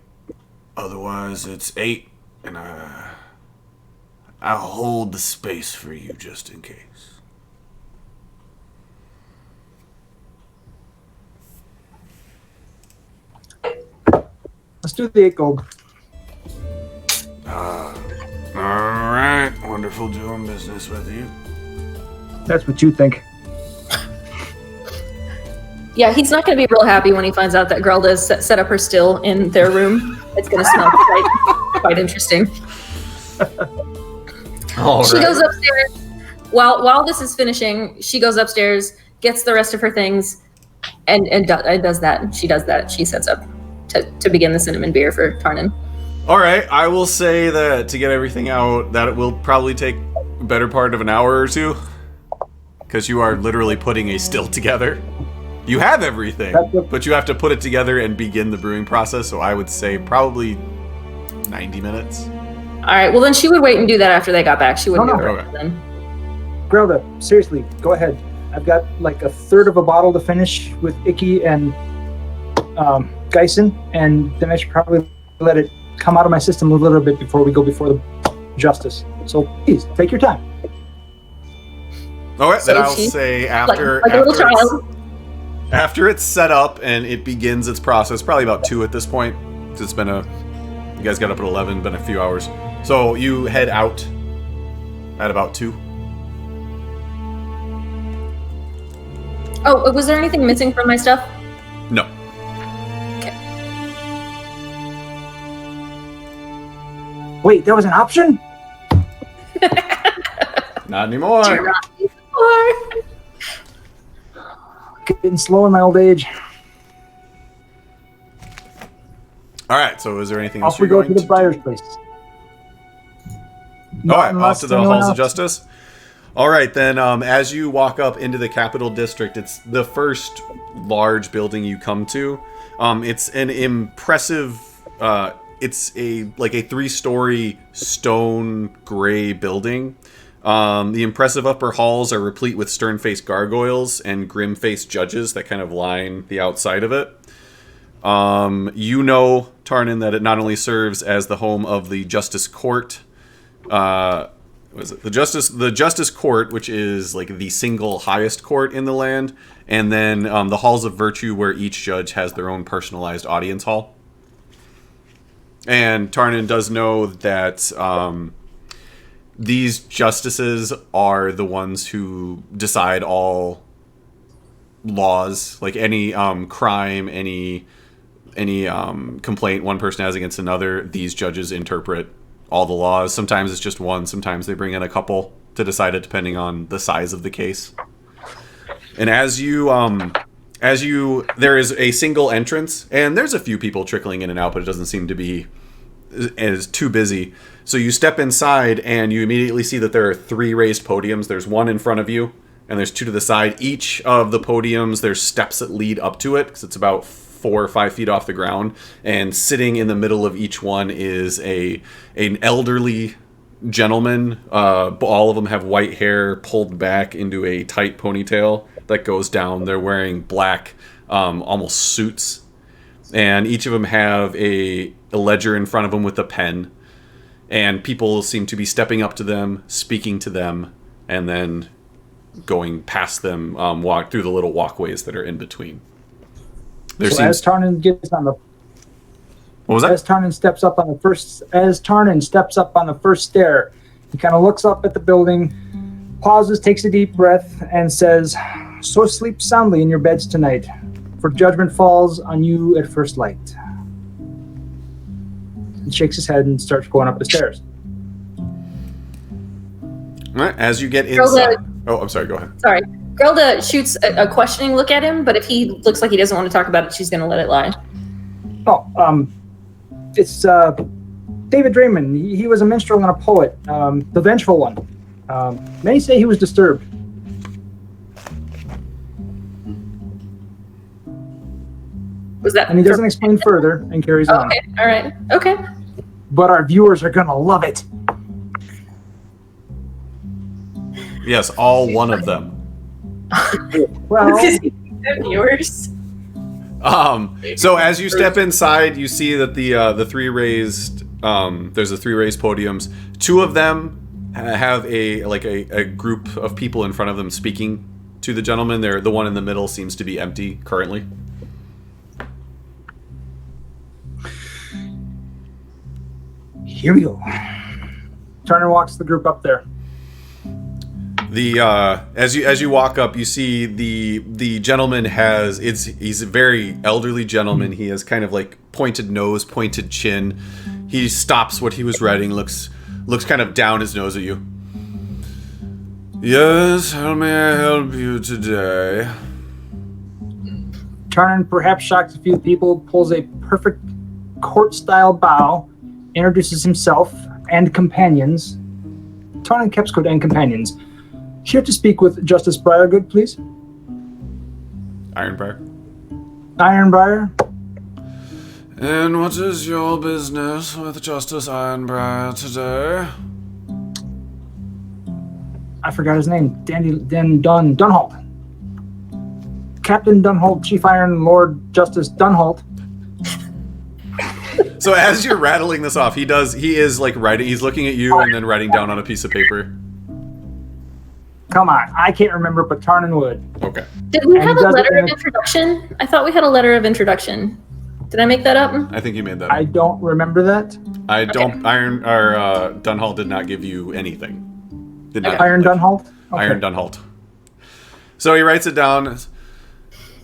Otherwise, it's 8, and I'll hold the space for you just in case. Let's do the 8 gold. Alright, wonderful doing business with you. That's what you think. Yeah, he's not going to be real happy when he finds out that Grelda's set up her still in their room. It's going to smell quite interesting. She goes upstairs. While this is finishing, she goes upstairs, gets the rest of her things, and does that. She does that. She sets up to begin the cinnamon beer for Tarnan. All right, I will say that to get everything out, that it will probably take a better part of an hour or two, because you are literally putting a still together. You have everything, but you have to put it together and begin the brewing process, so I would say probably 90 minutes. All right, well then she would wait and do that after they got back. She wouldn't do it then. Grelda, seriously, go ahead. I've got like a third of a bottle to finish with Icky and Geisen, and then I should probably let it come out of my system a little bit before we go before the justice. So please, take your time. All right, So then I'll she- say after like a little child. after it's set up and it begins its process, probably about 2 at this point. It's been you guys got up at 11, been a few hours. So you head out at about 2. Oh, was there anything missing from my stuff? No. Okay. Wait, there was an option? Not anymore. Getting slow in my old age. All right, so is there anything else Off we you're go going to the Briar's place. All right, off Unless to the anyone halls of else- justice. All right, then. As you walk up into the Capital District, it's the first large building you come to. It's an impressive. It's a 3-story stone gray building. The impressive upper halls are replete with stern-faced gargoyles and grim-faced judges that kind of line the outside of it. You know, Tarnan, that it not only serves as the home of the Justice Court. The Justice Court, which is like the single highest court in the land, and then the Halls of Virtue, where each judge has their own personalized audience hall. And Tarnan does know that these justices are the ones who decide all laws, like any crime, any complaint one person has against another. These judges interpret all the laws. Sometimes it's just one, sometimes they bring in a couple to decide it depending on the size of the case. And as you there is a single entrance, and there's a few people trickling in and out, but it doesn't seem to be as too busy. So you step inside and you immediately see that there are 3 raised podiums. There's one in front of you and there's 2 to the side. Each of the podiums, there's steps that lead up to it, because it's about 4 or 5 feet off the ground, and sitting in the middle of each one is an elderly gentleman. All of them have white hair pulled back into a tight ponytail that goes down. They're wearing black, almost suits, and each of them have a ledger in front of them with a pen. And people seem to be stepping up to them, speaking to them, and then going past them, walk through the little walkways that are in between. As Tarnan gets on the, what was that? as Tarnan steps up on the first stair, he kind of looks up at the building, pauses, takes a deep breath, and says, "So sleep soundly in your beds tonight, for judgment falls on you at first light." And shakes his head and starts going up the stairs. All right, as you get inside. Oh, I'm sorry. Go ahead. Sorry. Grelda shoots a questioning look at him, but if he looks like he doesn't want to talk about it, she's going to let it lie. Oh, it's David Draymond. He was a minstrel and a poet, the vengeful one. Many say he was disturbed. Was that? And he doesn't explain further and carries on. Okay. All right. Okay. But our viewers are gonna love it. Yes, all one of them. Well, The viewers. So as you step inside, you see that the three raised there's the three raised podiums. Two of them have a group of people in front of them speaking to the gentleman. The one in the middle seems to be empty currently. here we go. Turner walks the group up there. As you walk up, you see the gentleman he's a very elderly gentleman. He has kind of like pointed nose, pointed chin. He stops what he was writing, looks kind of down his nose at you. Yes, how may I help you today? Turner perhaps shocks a few people, pulls a perfect court-style bow, introduces himself and companions. Tarnan Kepscoat and companions. Here to speak with Justice Briargood, please. Ironbriar. Ironbriar. And what is your business with Justice Ironbriar today? I forgot his name. Dunholt. Captain Dunholt, Chief Iron Lord Justice Dunholt. So as you're rattling this off, he is like writing. He's looking at you and then writing down on a piece of paper. Come on, I can't remember, but Tarnan would. Okay. Did we And have he a does it letter in of a- introduction? I thought we had a letter of introduction. Did I make that up? I think you made that. I don't remember that. I don't. Dunhall did not give you anything. Did not. Iron Dunholt? Okay. Iron Dunholt. So he writes it down.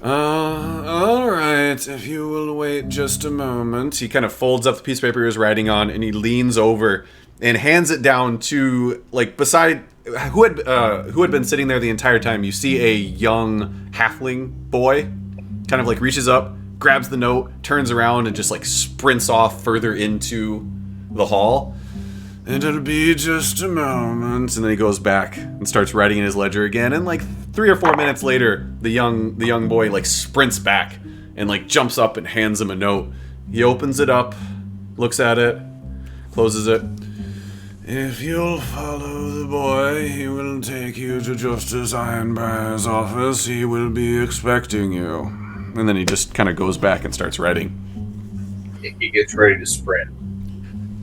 All right, if you will wait just a moment. He kind of folds up the piece of paper he was writing on, and he leans over and hands it down to, like, beside who had been sitting there the entire time. You see a young halfling boy, kind of like reaches up, grabs the note, turns around, and just like sprints off further into the hall. It'll be just a moment, and then he goes back and starts writing in his ledger again. And like 3 or 4 minutes later, the young boy like sprints back and like jumps up and hands him a note. He opens it up, looks at it, closes it. If you'll follow the boy, he will take you to Justice Ironbrier's office. He will be expecting you. And then he just kind of goes back and starts writing. He gets ready to sprint.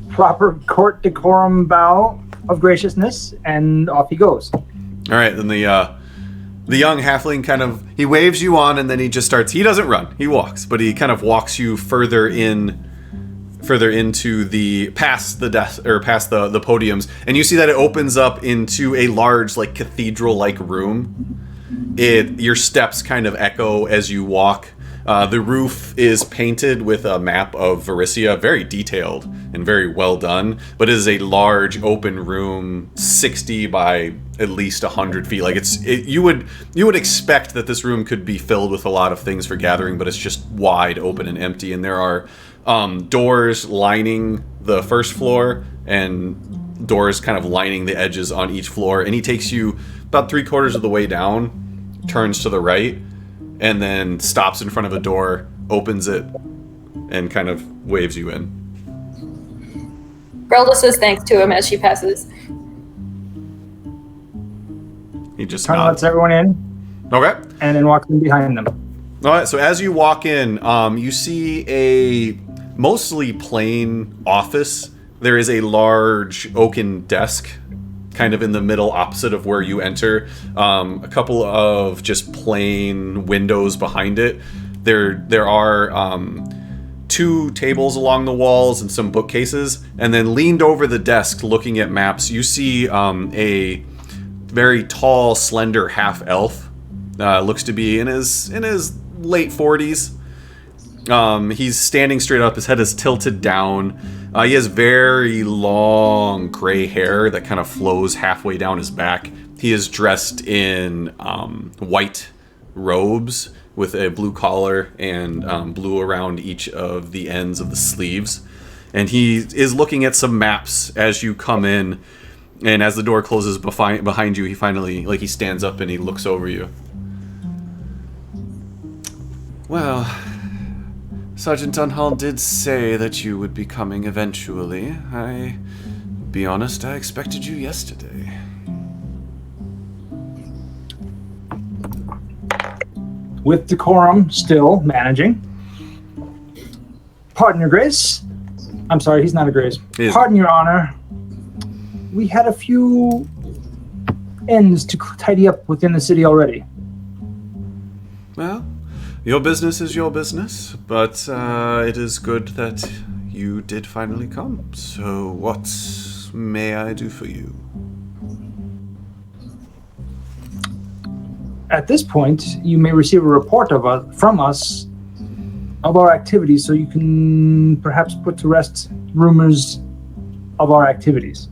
Proper court decorum bow of graciousness, and off he goes. All right, then the young halfling kind of, he waves you on, and then he just starts. He doesn't run, he walks, but he kind of walks you further into the past the desk or past the podiums, and you see that it opens up into a large like cathedral-like room. Your steps kind of echo as you walk. The roof is painted with a map of Varissia, very detailed and very well done, but it is a large open room, 60 by at least 100 feet. Like you would expect that this room could be filled with a lot of things for gathering, but it's just wide open and empty, and there are doors lining the first floor and doors kind of lining the edges on each floor. And he takes you about 3/4 of the way down, turns to the right, and then stops in front of a door, opens it, and kind of waves you in. Grelda says thanks to him as she passes. He just Tarnan nods. lets everyone in, Okay. and then walks in behind them. All right, so as you walk in, you see a mostly plain office. There is a large oaken desk kind of in the middle opposite of where you enter. A couple of just plain windows behind it. There are 2 tables along the walls and some bookcases. And then leaned over the desk looking at maps, you see a very tall, slender half-elf. Looks to be in his late 40s. He's standing straight up. His head is tilted down. He has very long gray hair that kind of flows halfway down his back. He is dressed in white robes with a blue collar and blue around each of the ends of the sleeves. And he is looking at some maps as you come in. And as the door closes behind you, he finally, he stands up and he looks over you. Well, Sergeant Dunhall did say that you would be coming eventually. Be honest, I expected you yesterday. With decorum still managing. Pardon your grace. I'm sorry, he's not a grace. Pardon your honor. We had a few ends to tidy up within the city already. Well, your business is your business, but it is good that you did finally come. So what may I do for you? At this point, you may receive a report from us of our activities, so you can perhaps put to rest rumors of our activities.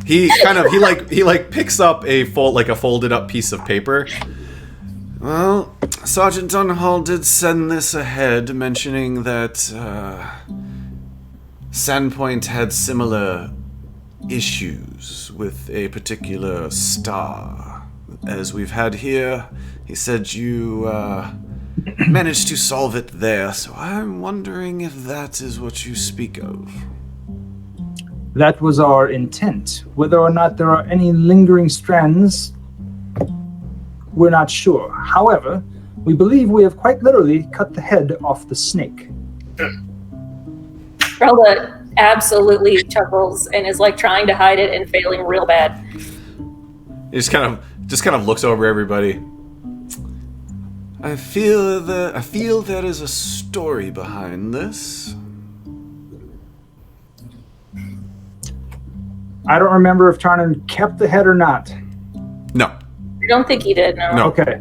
He picks up a folded up piece of paper. Well, Sergeant Dunhall did send this ahead, mentioning that Sandpoint had similar issues with a particular star. As we've had here, he said you managed to solve it there, so I'm wondering if that is what you speak of. That was our intent. Whether or not there are any lingering strands, we're not sure. However, we believe we have quite literally cut the head off the snake. Relda absolutely chuckles and is like trying to hide it and failing real bad. He just kind of looks over everybody. I feel there is a story behind this. I don't remember if Tarnan kept the head or not. No. I don't think he did, no. Okay.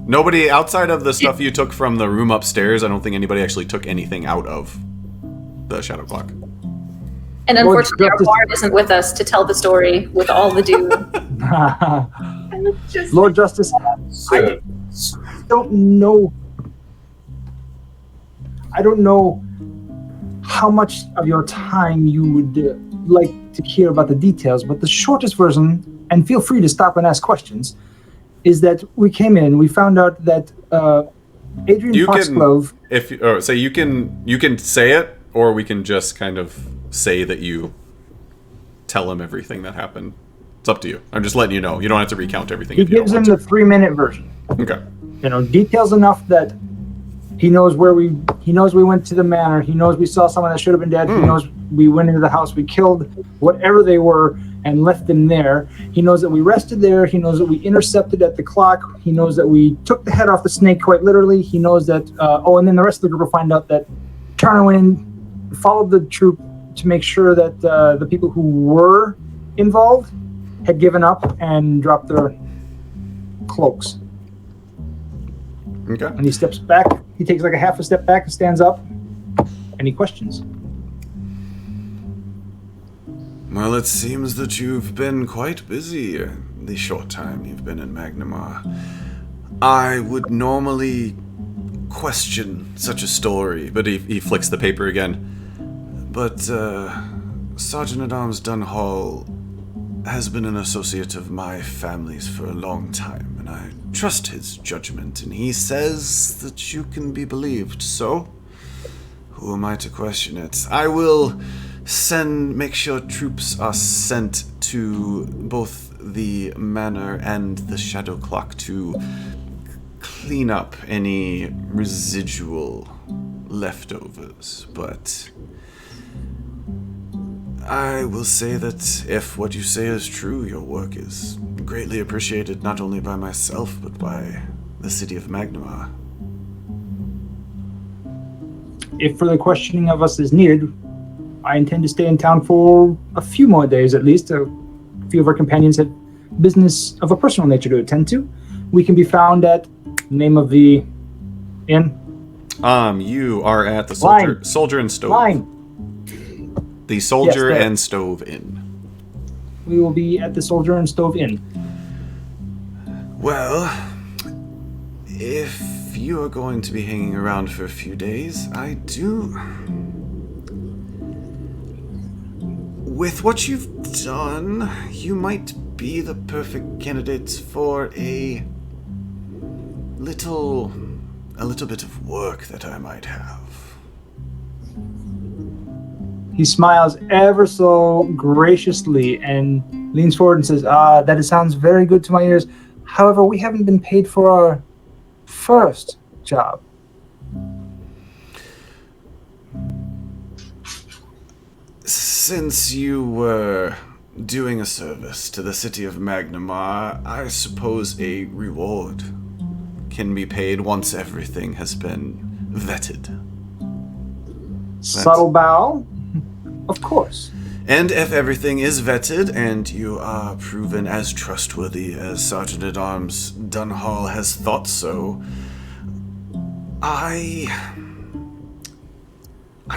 Nobody, outside of the stuff you took from the room upstairs, I don't think anybody actually took anything out of the Shadow Clock. And unfortunately, our bard isn't with us to tell the story with all the due. Lord Justice, I don't know. I don't know how much of your time you would like to hear about the details, but the shortest version, and feel free to stop and ask questions, is that we came in, we found out that Adrian Foxglove... You can say it, or we can just kind of say that you tell him everything that happened. It's up to you. I'm just letting you know. You don't have to recount everything. He gives him the 3-minute version. Okay. Details enough that he knows we went to the manor. He knows we saw someone that should have been dead. He knows we went into the house. We killed whatever they were and left them there. He knows that we rested there. He knows that we intercepted at the clock. He knows that we took the head off the snake quite literally. He knows that, and then the rest of the group will find out that Turner went in, followed the troop to make sure that the people who were involved had given up and dropped their cloaks. Okay. And he steps back. He takes like a half a step back and stands up. Any questions? Well, it seems that you've been quite busy the short time you've been in Magnamar. I would normally question such a story, but he flicks the paper again. But Sergeant-at-Arms Dunhall has been an associate of my family's for a long time, and I trust his judgment, and he says that you can be believed, so who am I to question it? I will make sure troops are sent to both the manor and the Shadow Clock to clean up any residual leftovers, but I will say that if what you say is true, your work is greatly appreciated not only by myself, but by the city of Magnamar. If further questioning of us is needed, I intend to stay in town for a few more days at least. A few of our companions have business of a personal nature to attend to. We can be found at name of the inn. You are at the Soldier and Stove. Line. The Soldier and Stove Inn. We will be at the Soldier and Stove Inn. Well, if you are going to be hanging around for a few days, I do... With what you've done, you might be the perfect candidate for a little a little bit of work that I might have. He smiles ever so graciously and leans forward and says, that sounds very good to my ears. However, we haven't been paid for our first job. Since you were doing a service to the city of Magnamar, I suppose a reward can be paid once everything has been vetted. Subtle bow. Of course. And if everything is vetted and you are proven as trustworthy as Sergeant-at-Arms Dunhall has thought so, I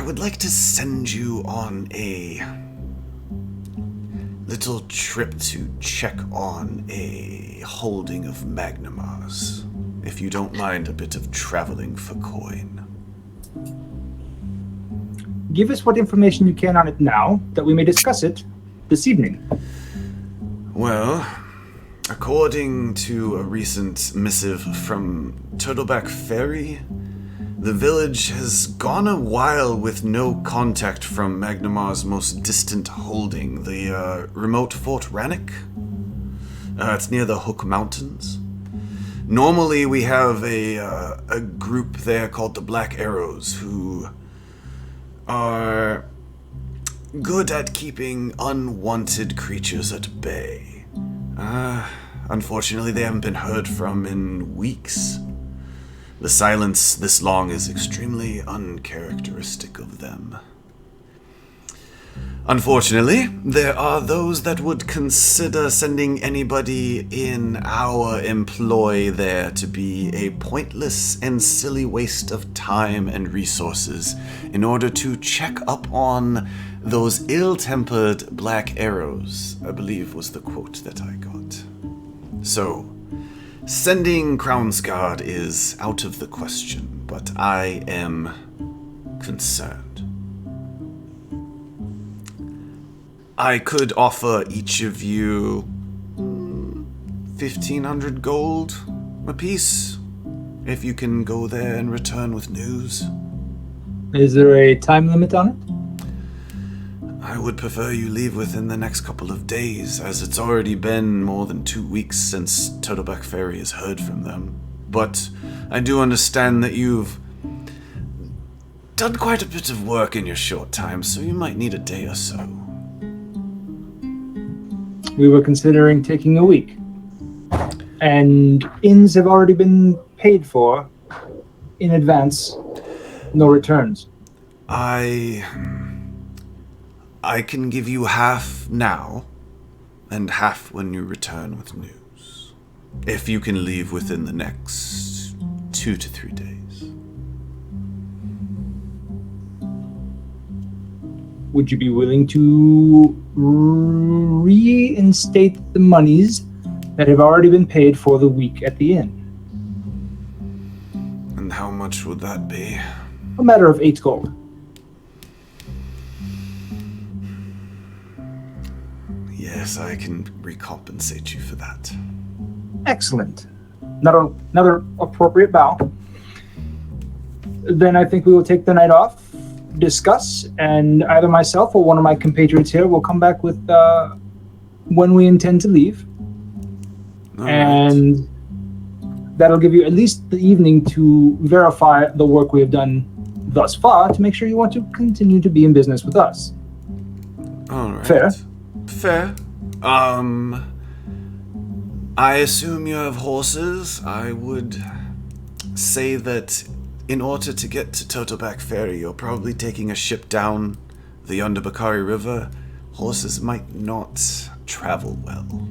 would like to send you on a little trip to check on a holding of Magnamars, if you don't mind a bit of traveling for coin. Give us what information you can on it now, that we may discuss it this evening. Well, according to a recent missive from Turtleback Ferry, the village has gone a while with no contact from Magnamar's most distant holding, the remote Fort Rannoch. It's near the Hook Mountains. Normally we have a group there called the Black Arrows who are good at keeping unwanted creatures at bay. Unfortunately, they haven't been heard from in weeks. The silence this long is extremely uncharacteristic of them. Unfortunately, there are those that would consider sending anybody in our employ there to be a pointless and silly waste of time and resources in order to check up on those ill-tempered black arrows, I believe was the quote that I got. So, sending Crownsguard is out of the question, but I am concerned. I could offer each of you 1,500 gold apiece if you can go there and return with news. Is there a time limit on it? I would prefer you leave within the next couple of days, as it's already been more than 2 weeks since Turtleback Ferry has heard from them. But I do understand that you've done quite a bit of work in your short time, so you might need a day or so. We were considering taking a week. And inns have already been paid for in advance. No returns. I can give you half now, and half when you return with news. If you can leave within the next 2 to 3 days. Would you be willing to reinstate the monies that have already been paid for the week at the inn? And how much would that be? A matter of 8 gold. Yes, I can recompensate you for that. Excellent. Another appropriate bow. Then I think we will take the night off, discuss, and either myself or one of my compatriots here will come back with when we intend to leave. All and right. That'll give you at least the evening to verify the work we have done thus far to make sure you want to continue to be in business with us. All right. Fair? Fair. I assume you have horses. I would say that in order to get to Turtleback Ferry, you're probably taking a ship down the Yonder-Bakari River. Horses might not travel well.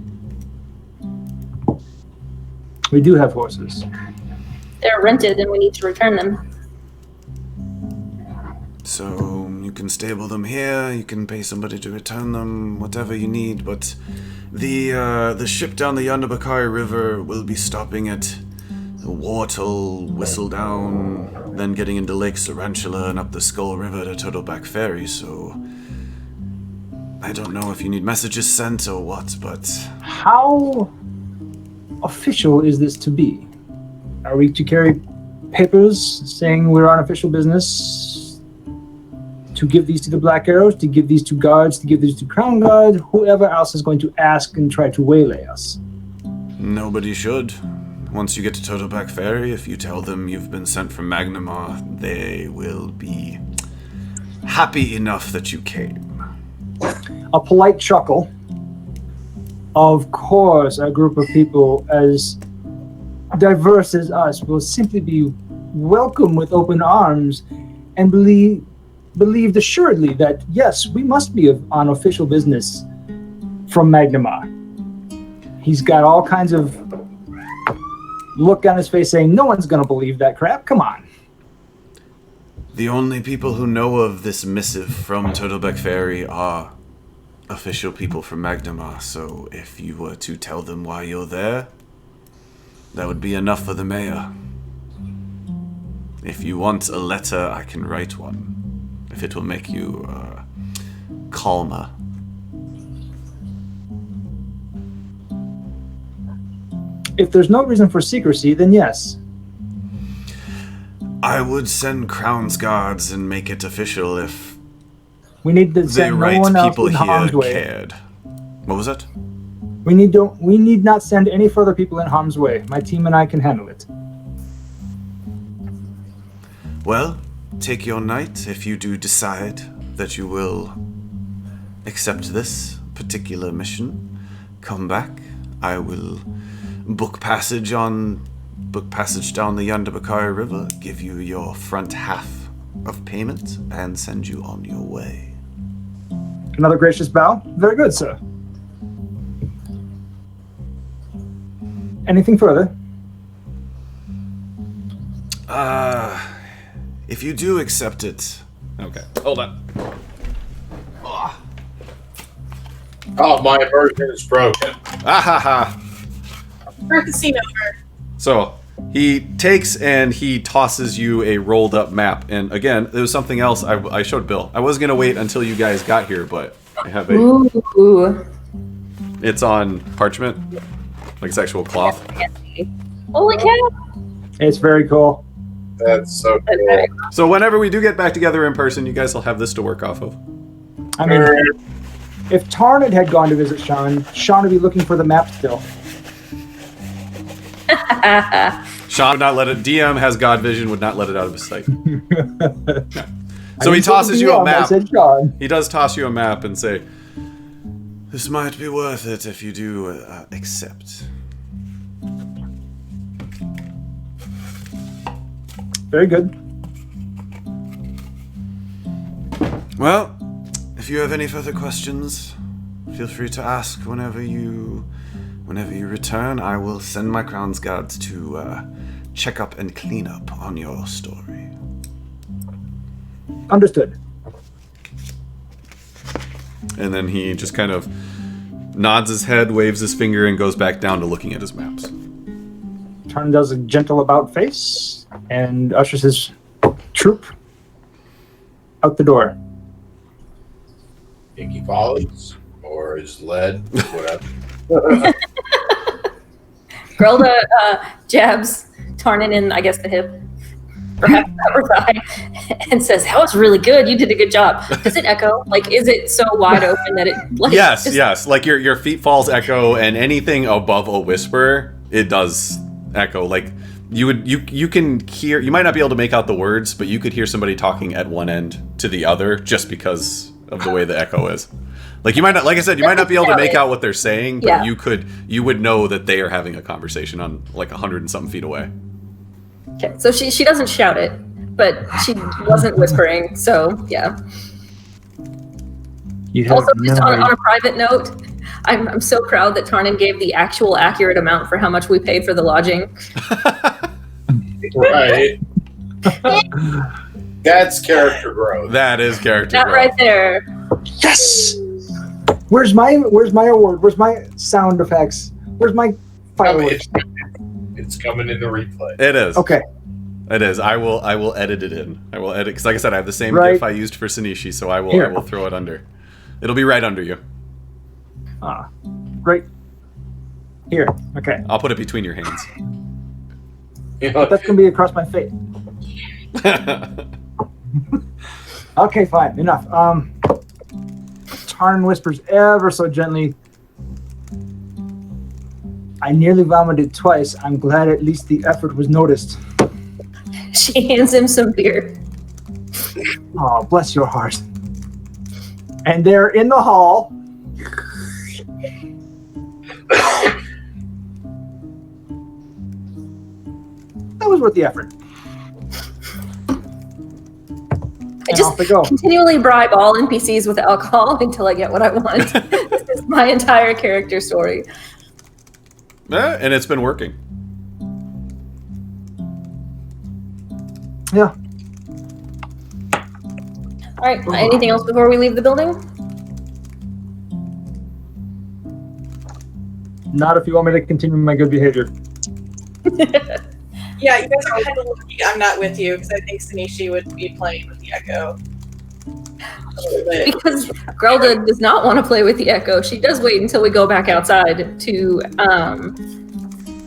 We do have horses. They're rented and we need to return them. So you can stable them here, you can pay somebody to return them, whatever you need, but the ship down the Yonder-Bakari River will be stopping at Wartle, Whistledown, then getting into Lake Tarantula and up the Skull River to Turtleback Ferry, so I don't know if you need messages sent or what, but... How official is this to be? Are we to carry papers saying we're on official business to give these to the Black Arrows, to give these to guards, to give these to Crown Guard, whoever else is going to ask and try to waylay us. Nobody should. Once you get to Totoback Ferry, if you tell them you've been sent from Magnamar, they will be happy enough that you came. A polite chuckle. Of course, a group of people as diverse as us will simply be welcome with open arms and believed assuredly that, yes, we must be on official business from Magnamar. He's got all kinds of look on his face saying, no one's going to believe that crap. Come on. The only people who know of this missive from Totoback Ferry are official people from Magnamar, so if you were to tell them why you're there, that would be enough for the mayor. If you want a letter, I can write one, if it will make you calmer. If there's no reason for secrecy, then yes. I would send Crown's guards and make it official if We need to the send no right one else people in here harm's way. cared. What was it? We need not send any further people in harm's way. My team and I can handle it. Well, take your night if you do decide that you will accept this particular mission. Come back. I will book passage down the Yandabakari River, give you your front half of payment, and send you on your way. Another gracious bow. Very good, sir. Anything further? If you do accept it... Okay, hold on. Oh, my immersion is broken. Ah-ha-ha. Our casino over. So, he takes and he tosses you a rolled up map. And again, there was something else I showed Bill. I was going to wait until you guys got here, but I have a... Ooh. It's on parchment. Like it's actual cloth. Holy cow! It's very cool. That's so cool. So whenever we do get back together in person, you guys will have this to work off of. I mean, if Tarnid had gone to visit Sean would be looking for the map still. Sean would not let it... DM has God vision, would not let it out of his sight. Yeah. So I he didn't say tosses you a DM, I map. said Sean. He does toss you a map and say, this might be worth it if you do accept. Very good. Well, if you have any further questions, feel free to ask whenever you return. I will send my Crown's guards to check up and clean up on your story. Understood. And then he just kind of nods his head, waves his finger, and goes back down to looking at his maps. Tarn does a gentle about face and ushers his troop out the door. Think he follows or is led, whatever. Grelda jabs Tarnin in, I guess, the hip, perhaps upper thigh, and says, "That was really good. You did a good job." Does it echo? Like, is it so wide open that it? Like, Yes, just- yes. Like your feet falls echo, and anything above a whisper, it does echo. Like you can hear. You might not be able to make out the words, but you could hear somebody talking at one end to the other just because of the way the echo is. Like you might not, like I said, you might not be able to make out what they're saying, but Yeah. you would know that they are having a conversation on like 100 and something feet away. Okay, so she doesn't shout it, but she wasn't whispering. So yeah. You have Also, just no on idea. a private note, I'm so proud that Tarnin gave the actual accurate amount for how much we paid for the lodging. Right. That's character growth. That is character That growth. right there. Yes. Where's my award? Where's my sound effects? Where's my fireworks? It's coming in the replay. It is. Okay. It is. I will edit it in. I will edit because, like I said, I have the same Right. GIF I used for Sanishi, so I will Here. throw it under. It'll be right under you. Ah, great. Here. Okay. I'll put it between your hands. You know, That's gonna be across my face. Okay, fine, enough. Tarn whispers ever so gently. I nearly vomited twice. I'm glad at least the effort was noticed. She hands him some beer. Oh, bless your heart. And they're in the hall. That was worth the effort. I And just off they go. continually bribe all NPCs with alcohol until I get what I want. This is my entire character story. And it's been working. Yeah. All right. Anything else before we leave the building? Not if you want me to continue my good behavior. Yeah, you guys are kind of lucky I'm not with you because I think Sanishi would be playing with the Echo. A little bit. Because Grelda does not want to play with the Echo. She does wait until we go back outside to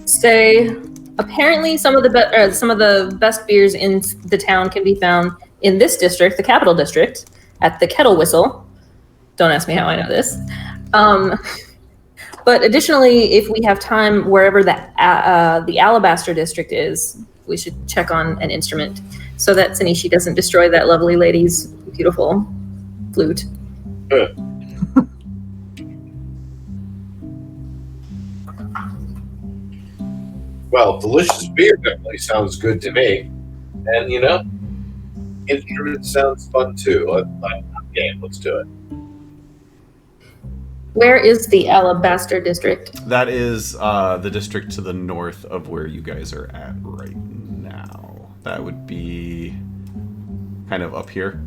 say. Apparently, some of the best beers in the town can be found in this district, the capital district, at the Kettle Whistle. Don't ask me how I know this. But additionally, if we have time, wherever the Alabaster district is, we should check on an instrument so that Sanishi doesn't destroy that lovely lady's beautiful flute. well, delicious beer definitely sounds good to me. And, you know, instrument sounds fun too. I'm game. Let's do it. Where is the Alabaster district? That is the district to the north of where you guys are at right now. That would be kind of up here.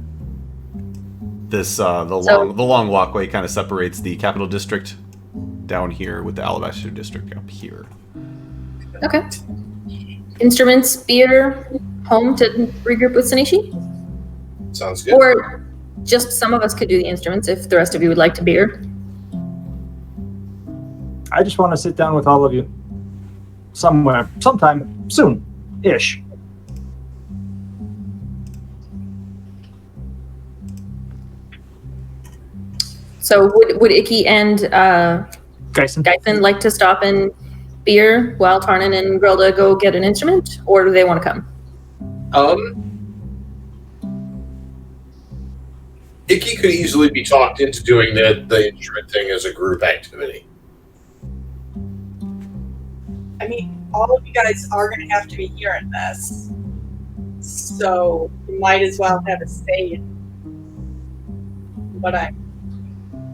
This the long walkway kind of separates the capital district down here with the Alabaster district up here. Okay. Instruments, beer, home to regroup with Sanishi? Sounds good. Or just some of us could do the instruments if the rest of you would like to beer. I just want to sit down with all of you. Somewhere. Sometime. Soon-ish. So would Icky and Geisen. like to stop and beer while Tarnan and Grelda go get an instrument? Or do they want to come? Icky could easily be talked into doing the instrument thing as a group activity. I mean, all of you guys are going to have to be hearing this. So you might as well have a say in what I'm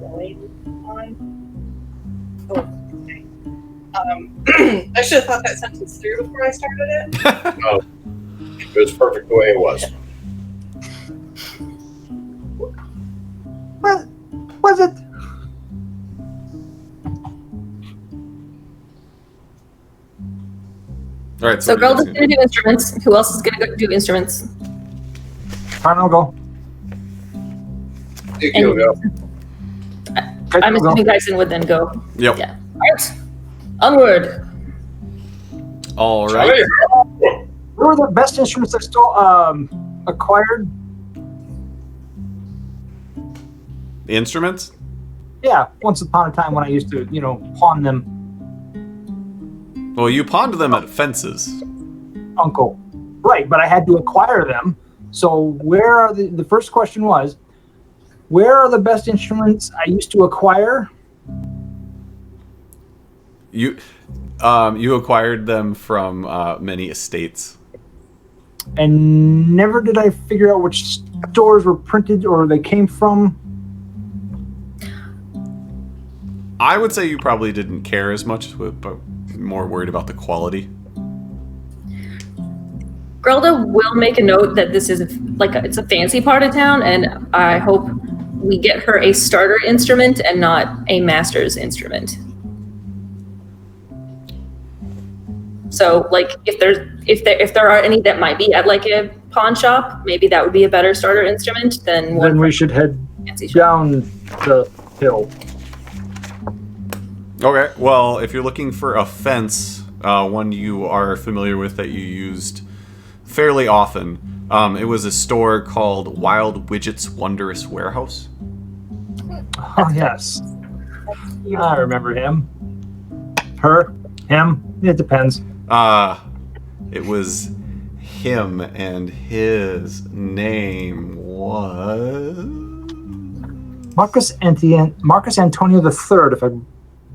going on. Oh, okay. I should have thought that sentence through before I started it. Oh, it was perfect the way it was. What was it? All right. So what are you Grelda's guys going to do instruments. Who else is going to go do instruments? Tarnan will go. Icky will go. Geisen I'm will go. assuming Geisen would then go. Yep. Yeah. All right. Onward. All right. What were the best instruments I still acquired? The instruments? Yeah, once upon a time when I used to, pawn them. Well, you pawned them at fences. Uncle. Right, but I had to acquire them. So where are the first question was, where are the best instruments I used to acquire? You acquired them from many estates. And never did I figure out which stores were printed or they came from. I would say you probably didn't care as much, but more worried about the quality. Grelda will make a note that this is it's a fancy part of town, and I hope we get her a starter instrument and not a master's instrument. So, if there are any that might be at a pawn shop, maybe that would be a better starter instrument than one Then we should head fancy shop. down the hill. Okay, well, if you're looking for a fence, one you are familiar with that you used fairly often. It was a store called Wild Widget's Wondrous Warehouse. Oh, yes. I remember him. Her. Him. It depends. It was him, and his name was... Marcus Antonio III, if I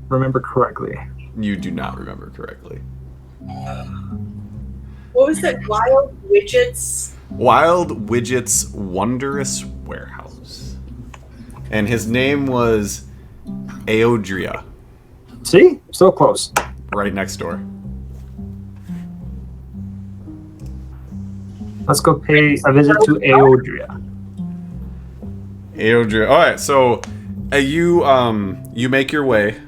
remember correctly. You do not remember correctly. What was that? Wild Widgets? Wild Widget's Wondrous Warehouse. And his name was Aodria. See? So close. Right next door. Let's go pay a visit to Aodria. Aodria. All right, so you make your way,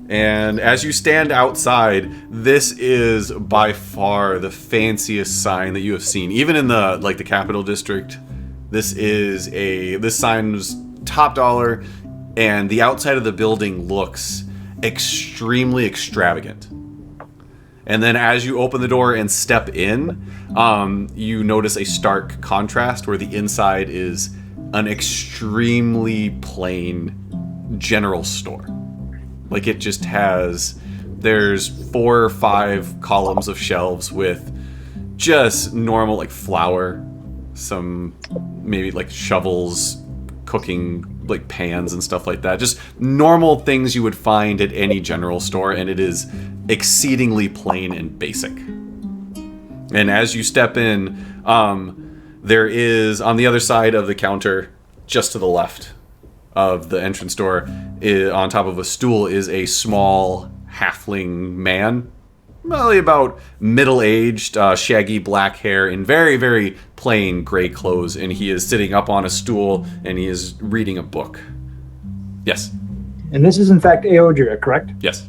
and as you stand outside, this is by far the fanciest sign that you have seen, even in the Capital District. This sign's top dollar, and the outside of the building looks extremely extravagant. And then as you open the door and step in, you notice a stark contrast where the inside is an extremely plain general store. Like, it just has, there's 4 or 5 columns of shelves with just normal, like, flour, some maybe like shovels, cooking like pans and stuff like that. Just normal things you would find at any general store, and it is exceedingly plain and basic. And as you step in, there is, on the other side of the counter, just to the left of the entrance door, on top of a stool, is a small halfling man, probably about middle-aged, shaggy black hair, in very, very plain gray clothes, and he is sitting up on a stool, and he is reading a book. Yes. And this is, in fact, Aodria, correct? Yes.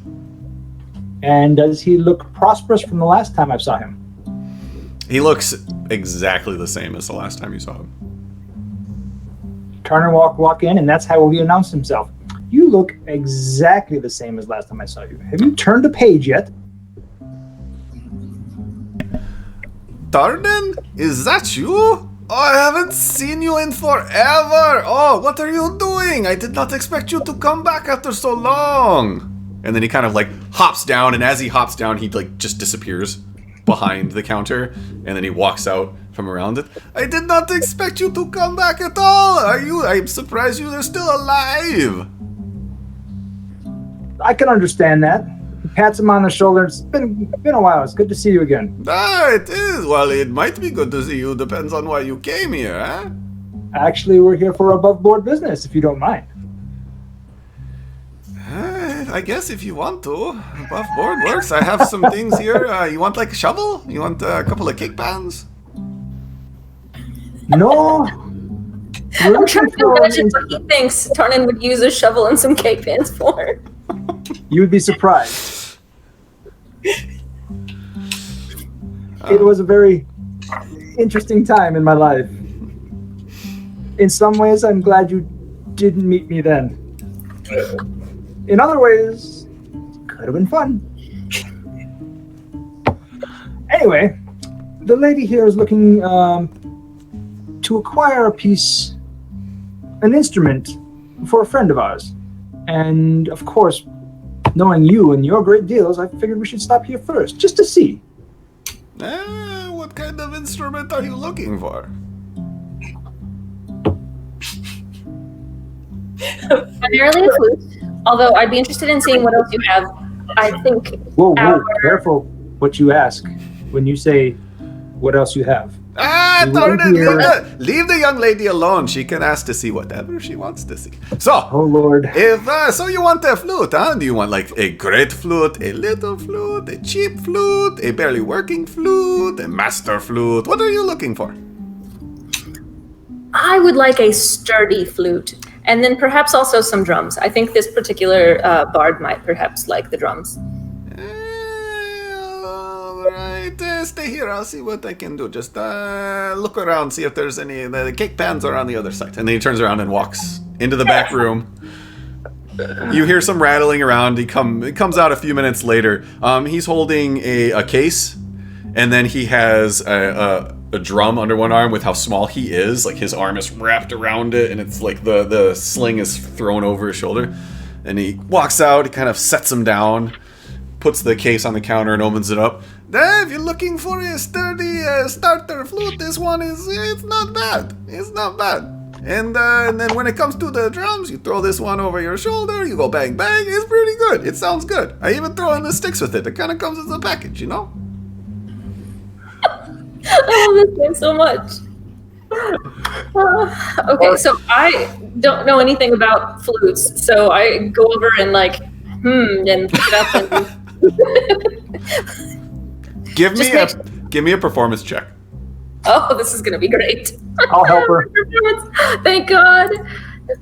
And does he look prosperous from the last time I saw him? He looks exactly the same as the last time you saw him. Turner walk in, and that's how he announced himself. You look exactly the same as last time I saw you. Have you turned a page yet? Darden? Is that you? Oh, I haven't seen you in forever. Oh, what are you doing? I did not expect you to come back after so long. And then he kind of like hops down, and as he hops down, he like just disappears behind the counter, and then he walks out from around it. I did not expect you to come back at all. I'm surprised you are still alive. I can understand that. He pats him on the shoulder. It's been a while. It's good to see you again. Ah, it is. Well, it might be good to see you. Depends on why you came here, huh? Actually, we're here for above board business, if you don't mind. I guess if you want to. Above board works. I have some things here. You want like a shovel? You want a couple of cake pans? No. I'm trying to imagine what he thinks Tarnan would use a shovel and some cake pans for. You would be surprised. It was a very interesting time in my life. In some ways, I'm glad you didn't meet me then. In other ways, could have been fun. Anyway, the lady here is looking to acquire an instrument for a friend of ours. And of course, knowing you and your great deals, I figured we should stop here first, just to see. What kind of instrument are you looking for? Primarily a flute, although I'd be interested in seeing what else you have. I think... Whoa, careful what you ask when you say what else you have. Darn it! Leave the young lady alone. She can ask to see whatever she wants to see. So, oh Lord, if so, you want a flute, huh? Do you want like a great flute, a little flute, a cheap flute, a barely working flute, a master flute? What are you looking for? I would like a sturdy flute, and then perhaps also some drums. I think this particular bard might perhaps like the drums. Alright, stay here. I'll see what I can do. Just look around, see if there's any. The cake pans are on the other side. And then he turns around and walks into the back room. You hear some rattling around. It comes out a few minutes later. He's holding a case, and then he has a drum under one arm with how small he is. Like his arm is wrapped around it, and it's like the sling is thrown over his shoulder. And he walks out. He kind of sets him down, puts the case on the counter, and opens it up. If you're looking for a sturdy starter flute, this one it's not bad. It's not bad. And then when it comes to the drums, you throw this one over your shoulder, you go bang bang, it's pretty good. It sounds good. I even throw in the sticks with it. It kind of comes as a package, you know? I love this game so much. Okay, so I don't know anything about flutes, so I go over and and pick it up and Give me a performance check. Oh, this is gonna be great. I'll help her. Thank God.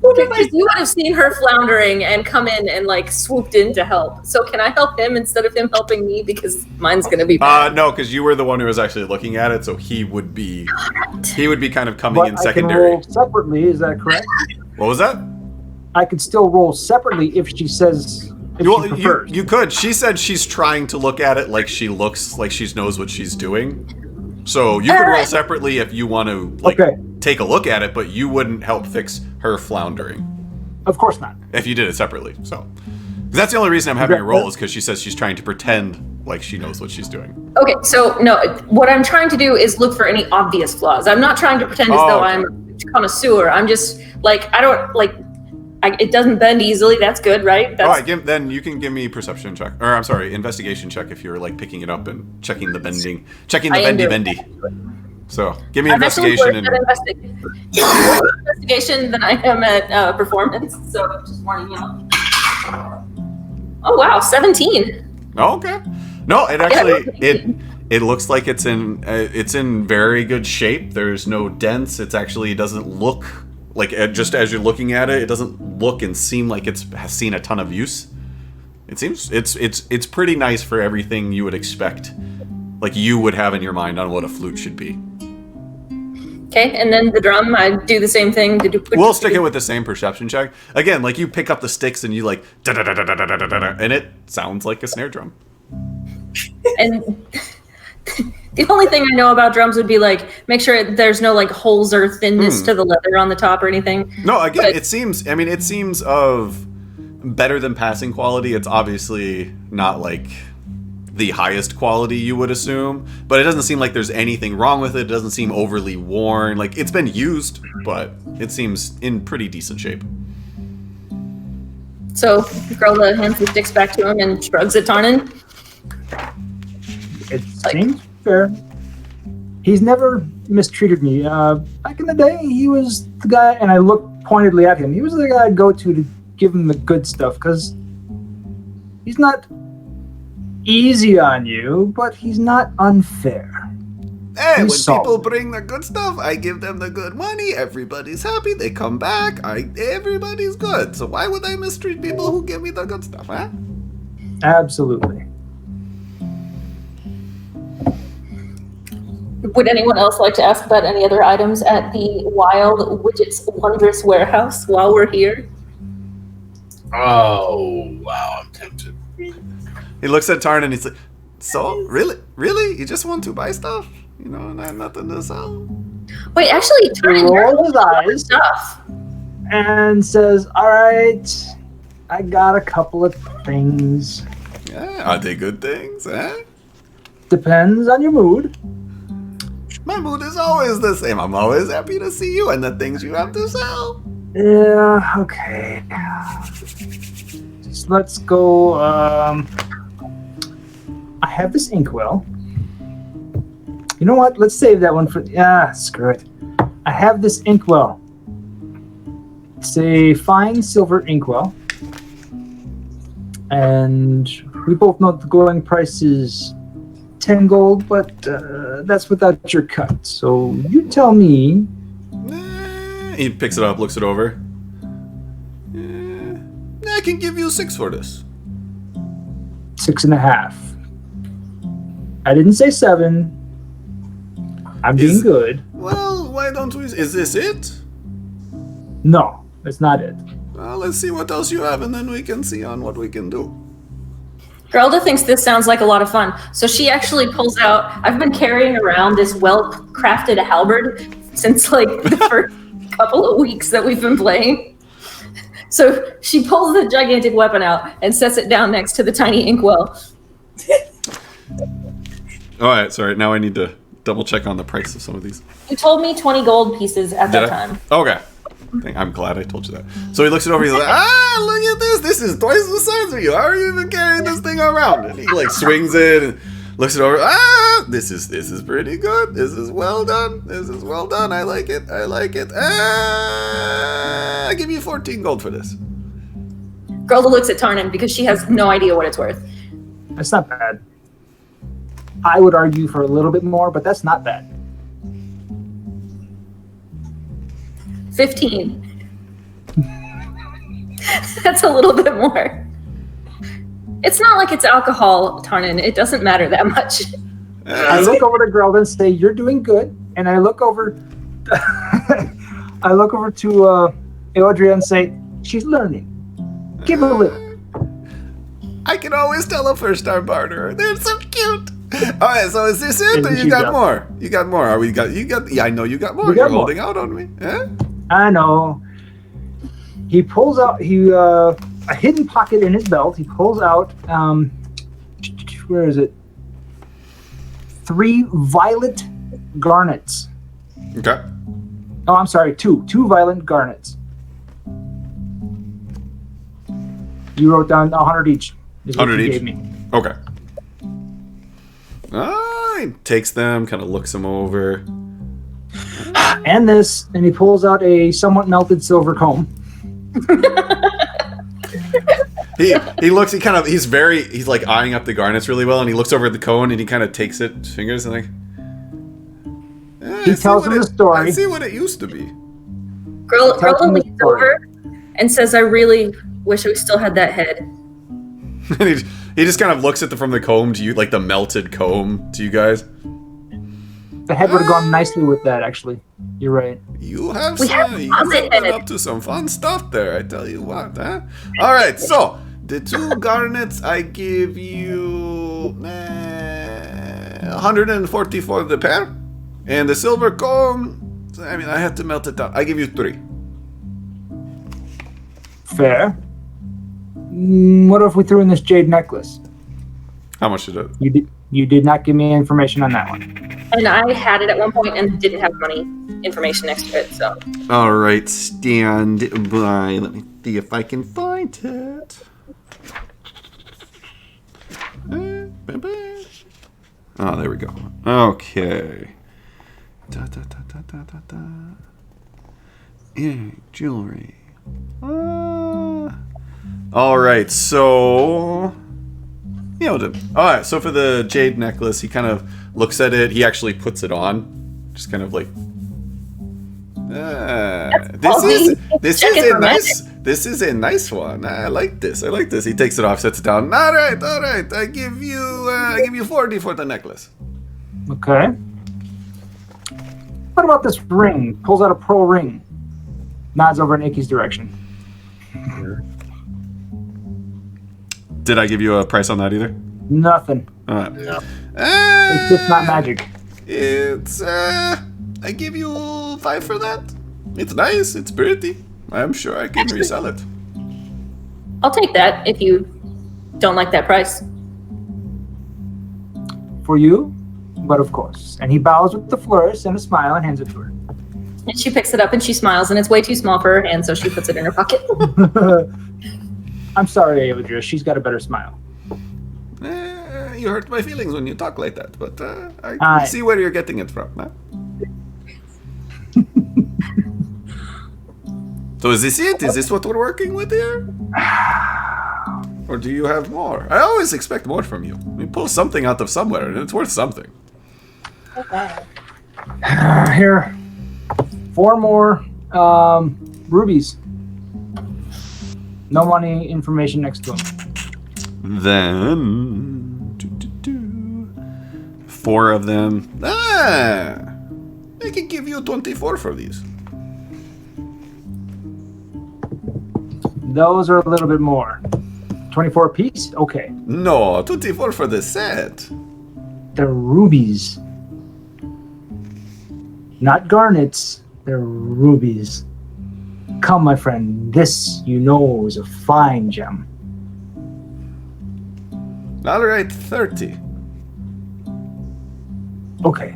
Because you would have seen her floundering and come in and swooped in to help. So can I help him instead of him helping me? Because mine's gonna be bad. No, because you were the one who was actually looking at it, so he would be kind of coming But in I secondary. can roll separately, is that correct? What was that? I could still roll separately if she says if she prefers. You could. She said she's trying to look at it like she looks like she knows what she's doing. So you could roll separately if you want to take a look at it, but you wouldn't help fix her floundering. Of course not. If you did it separately. So that's the only reason I'm having her roll is because she says she's trying to pretend like she knows what she's doing. Okay, so no, what I'm trying to do is look for any obvious flaws. I'm not trying to pretend as though I'm a connoisseur. I'm just it doesn't bend easily. That's good, right? All right, then you can give me perception check, or I'm sorry, investigation check if you're picking it up and checking the bending, bendy. So give me investigation and investigation than I am at performance. So just warning you. Oh wow, 17. Oh, okay. No, it actually it looks like it's in very good shape. There's no dents. It doesn't look like, just as you're looking at it, it doesn't look and seem like has seen a ton of use. It seems it's pretty nice for everything you would expect, like you would have in your mind on what a flute should be. Okay, and then the drum, I do the same thing. We'll stick it with the same perception check. Again, you pick up the sticks and you da da da da da da da da, and it sounds like a snare drum. And the only thing I know about drums would be make sure there's no holes or thinness to the leather on the top or anything. No, again, it seems of better than passing quality. It's obviously not the highest quality you would assume, but it doesn't seem like there's anything wrong with it. It doesn't seem overly worn. It's been used, but it seems in pretty decent shape. So Grella hands the sticks back to him and shrugs at Tarnan. It seems fair. He's never mistreated me. Back in the day, he was the guy, and I looked pointedly at him. He was the guy I'd go to give him the good stuff, because he's not easy on you, but he's not unfair. Hey, when solid. people bring the good stuff, I give them the good money. Everybody's happy. They come back. Everybody's good. So why would I mistreat people who give me the good stuff, huh? Absolutely. Would anyone else like to ask about any other items at the Wild Widgets Wondrous Warehouse while we're here? Oh, wow, I'm tempted. He looks at Tarn and he's like, so, really? You just want to buy stuff? And I have nothing to sell? Wait, actually, Tarn, rolls his eyes stuff. And says, all right, I got a couple of things. Yeah, are they good things, eh? Depends on your mood. My mood is always the same. I'm always happy to see you and the things you have to sell. Yeah, okay. So let's go, I have this inkwell. You know what? Let's save that one for, screw it. I have this inkwell. It's a fine silver inkwell. And we both know the going price is 10 gold, but that's without your cut. So you tell me. He picks it up, looks it over. I can give you 6 for this. 6.5. I didn't say 7. I'm being good. Well, why don't we? Is this it? No, that's not it. Well, let's see what else you have, and then we can see on what we can do. Geralda thinks this sounds like a lot of fun, so she actually pulls out. I've been carrying around this well-crafted halberd since like the first couple of weeks that we've been playing. So she pulls the gigantic weapon out and sets it down next to the tiny inkwell. All right, sorry. Now I need to double check on the price of some of these. You told me 20 gold pieces at that time. Okay. I'm glad I told you that. So he looks it over. He's like, look at this. This is twice the size of you. How are you even carrying this thing around? And he like swings it and looks it over. This is pretty good. This is well done. This is well done. I like it. I like it. I give you 14 gold for this. Geralda looks at Tarnin because she has no idea what it's worth. That's not bad. I would argue for a little bit more, but that's not bad. 15. That's a little bit more. It's not like it's alcohol, Tarnin. It doesn't matter that much. I look over to Geralda and say, "You're doing good." And I look over, I look over to Eodria and say, "She's learning. Give her a little." I can always tell a first-time partner. They're so cute. All right, so is this it, or you got more? You got more? Are we got? You got? Yeah, I know you got more. You're holding out on me. Eh? I know. He pulls out a hidden pocket in his belt. He pulls out where is it? 3 violet garnets. Okay. Oh, I'm sorry, 2 violet garnets. You wrote down 100 each. 100 each. Gave me. Okay. He takes them, kind of looks them over. And this, and he pulls out a somewhat melted silver comb. He looks. He's like eyeing up the garnets really well, and he looks over at the cone and he kind of takes it, fingers, and like. He tells him the story. I see what it used to be. Geralda leans over and says, "I really wish we still had that head." And he just kind of looks at from the comb to you, like the melted comb to you guys. The head would have gone nicely with that, actually. You're right. You've been up to some fun stuff there, I tell you what, huh? All right, so the 2 garnets, I give you 140 for the pair, and the silver comb, I mean, I had to melt it down. I give you 3. Fair. What if we threw in this jade necklace? How much is it? You did not give me information on that one. And I had it at one point and didn't have money information next to it, so. All right, stand by. Let me see if I can find it. Oh, there we go. Okay. Yeah, jewelry. All right, so. Yeah, we'll do. All right, so for the jade necklace, he kind of looks at it. He actually puts it on, just kind of like. This is a nice one. I like this. He takes it off, sets it down. All right. I give you 40 for the necklace. Okay. What about this ring? Pulls out a pearl ring. Nods over in Icky's direction. Did I give you a price on that either? Nothing. All right. No. It's just not magic. It's I give you 5 for that. It's nice. It's pretty. I'm sure I can resell it. I'll take that if you don't like that price. For you, but of course. And he bows with a flourish and a smile and hands it to her. And she picks it up and she smiles, and it's way too small for her hand, so she puts it in her pocket. I'm sorry, Eodria. She's got a better smile. You hurt my feelings when you talk like that, but I see where you're getting it from. Huh? So is this it? Is this what we're working with here? Or do you have more? I always expect more from you. We pull something out of somewhere, and it's worth something. Okay. Here. 4 more rubies. No money information next to them. Then 4 of them. I can give you 24 for these. Those are a little bit more. 24 apiece? Okay. No, 24 for the set. They're rubies. Not garnets, they're rubies. Come, my friend, this, you know, is a fine gem. All right, 30. Okay.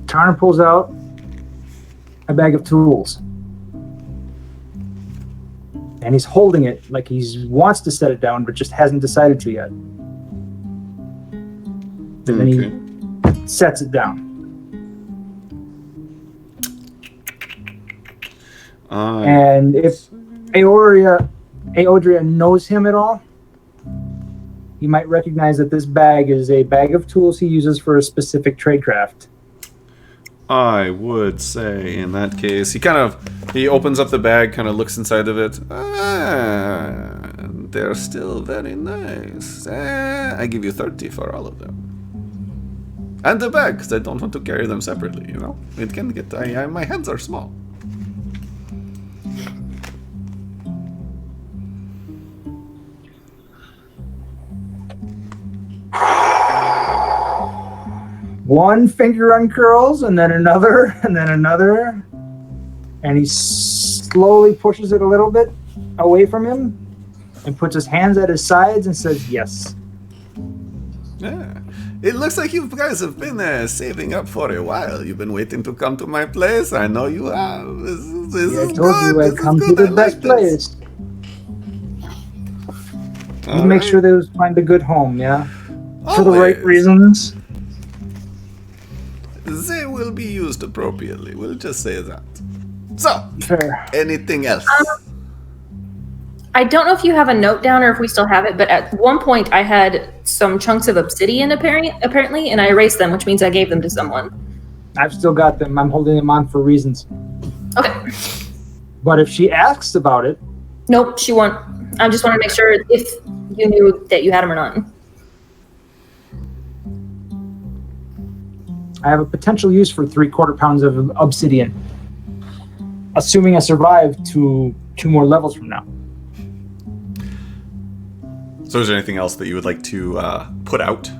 Tarn pulls out a bag of tools. And he's holding it like he wants to set it down, but just hasn't decided to yet. And then he sets it down. And if Aodria knows him at all, he might recognize that this bag is a bag of tools he uses for a specific tradecraft. I would say in that case, he opens up the bag, kind of looks inside of it. They're still very nice. I give you 30 for all of them. And the bag, because I don't want to carry them separately, you know? It can get, my hands are small. One finger uncurls, and then another, and then another. And he slowly pushes it a little bit away from him and puts his hands at his sides and says, yes. Yeah. It looks like you guys have been saving up for a while. You've been waiting to come to my place. I know you have. This is I told you I'd come to the best place. You make sure they find a good home, yeah? For the right reasons. They will be used appropriately. We'll just say that. So, Fair. Anything else? I don't know if you have a note down or if we still have it, but at one point I had some chunks of obsidian apparently, and I erased them, which means I gave them to someone. I've still got them. I'm holding them on for reasons. Okay. But if she asks about it... Nope, she won't. I just want to make sure if you knew that you had them or not. I have a potential use for 3/4 pounds of obsidian. Assuming I survive to 2 more levels from now. So is there anything else that you would like to put out?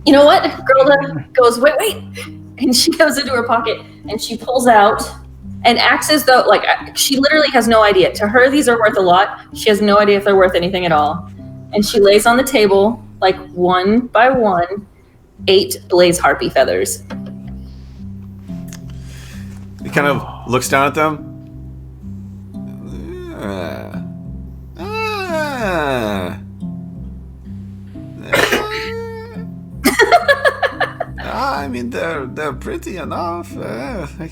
You know what? Geralda goes, wait. And she goes into her pocket and she pulls out and acts as though, she literally has no idea. To her, these are worth a lot. She has no idea if they're worth anything at all. And she lays on the table, one by one, 8 blaze harpy feathers. He kind of looks down at them. I mean, they're pretty enough. I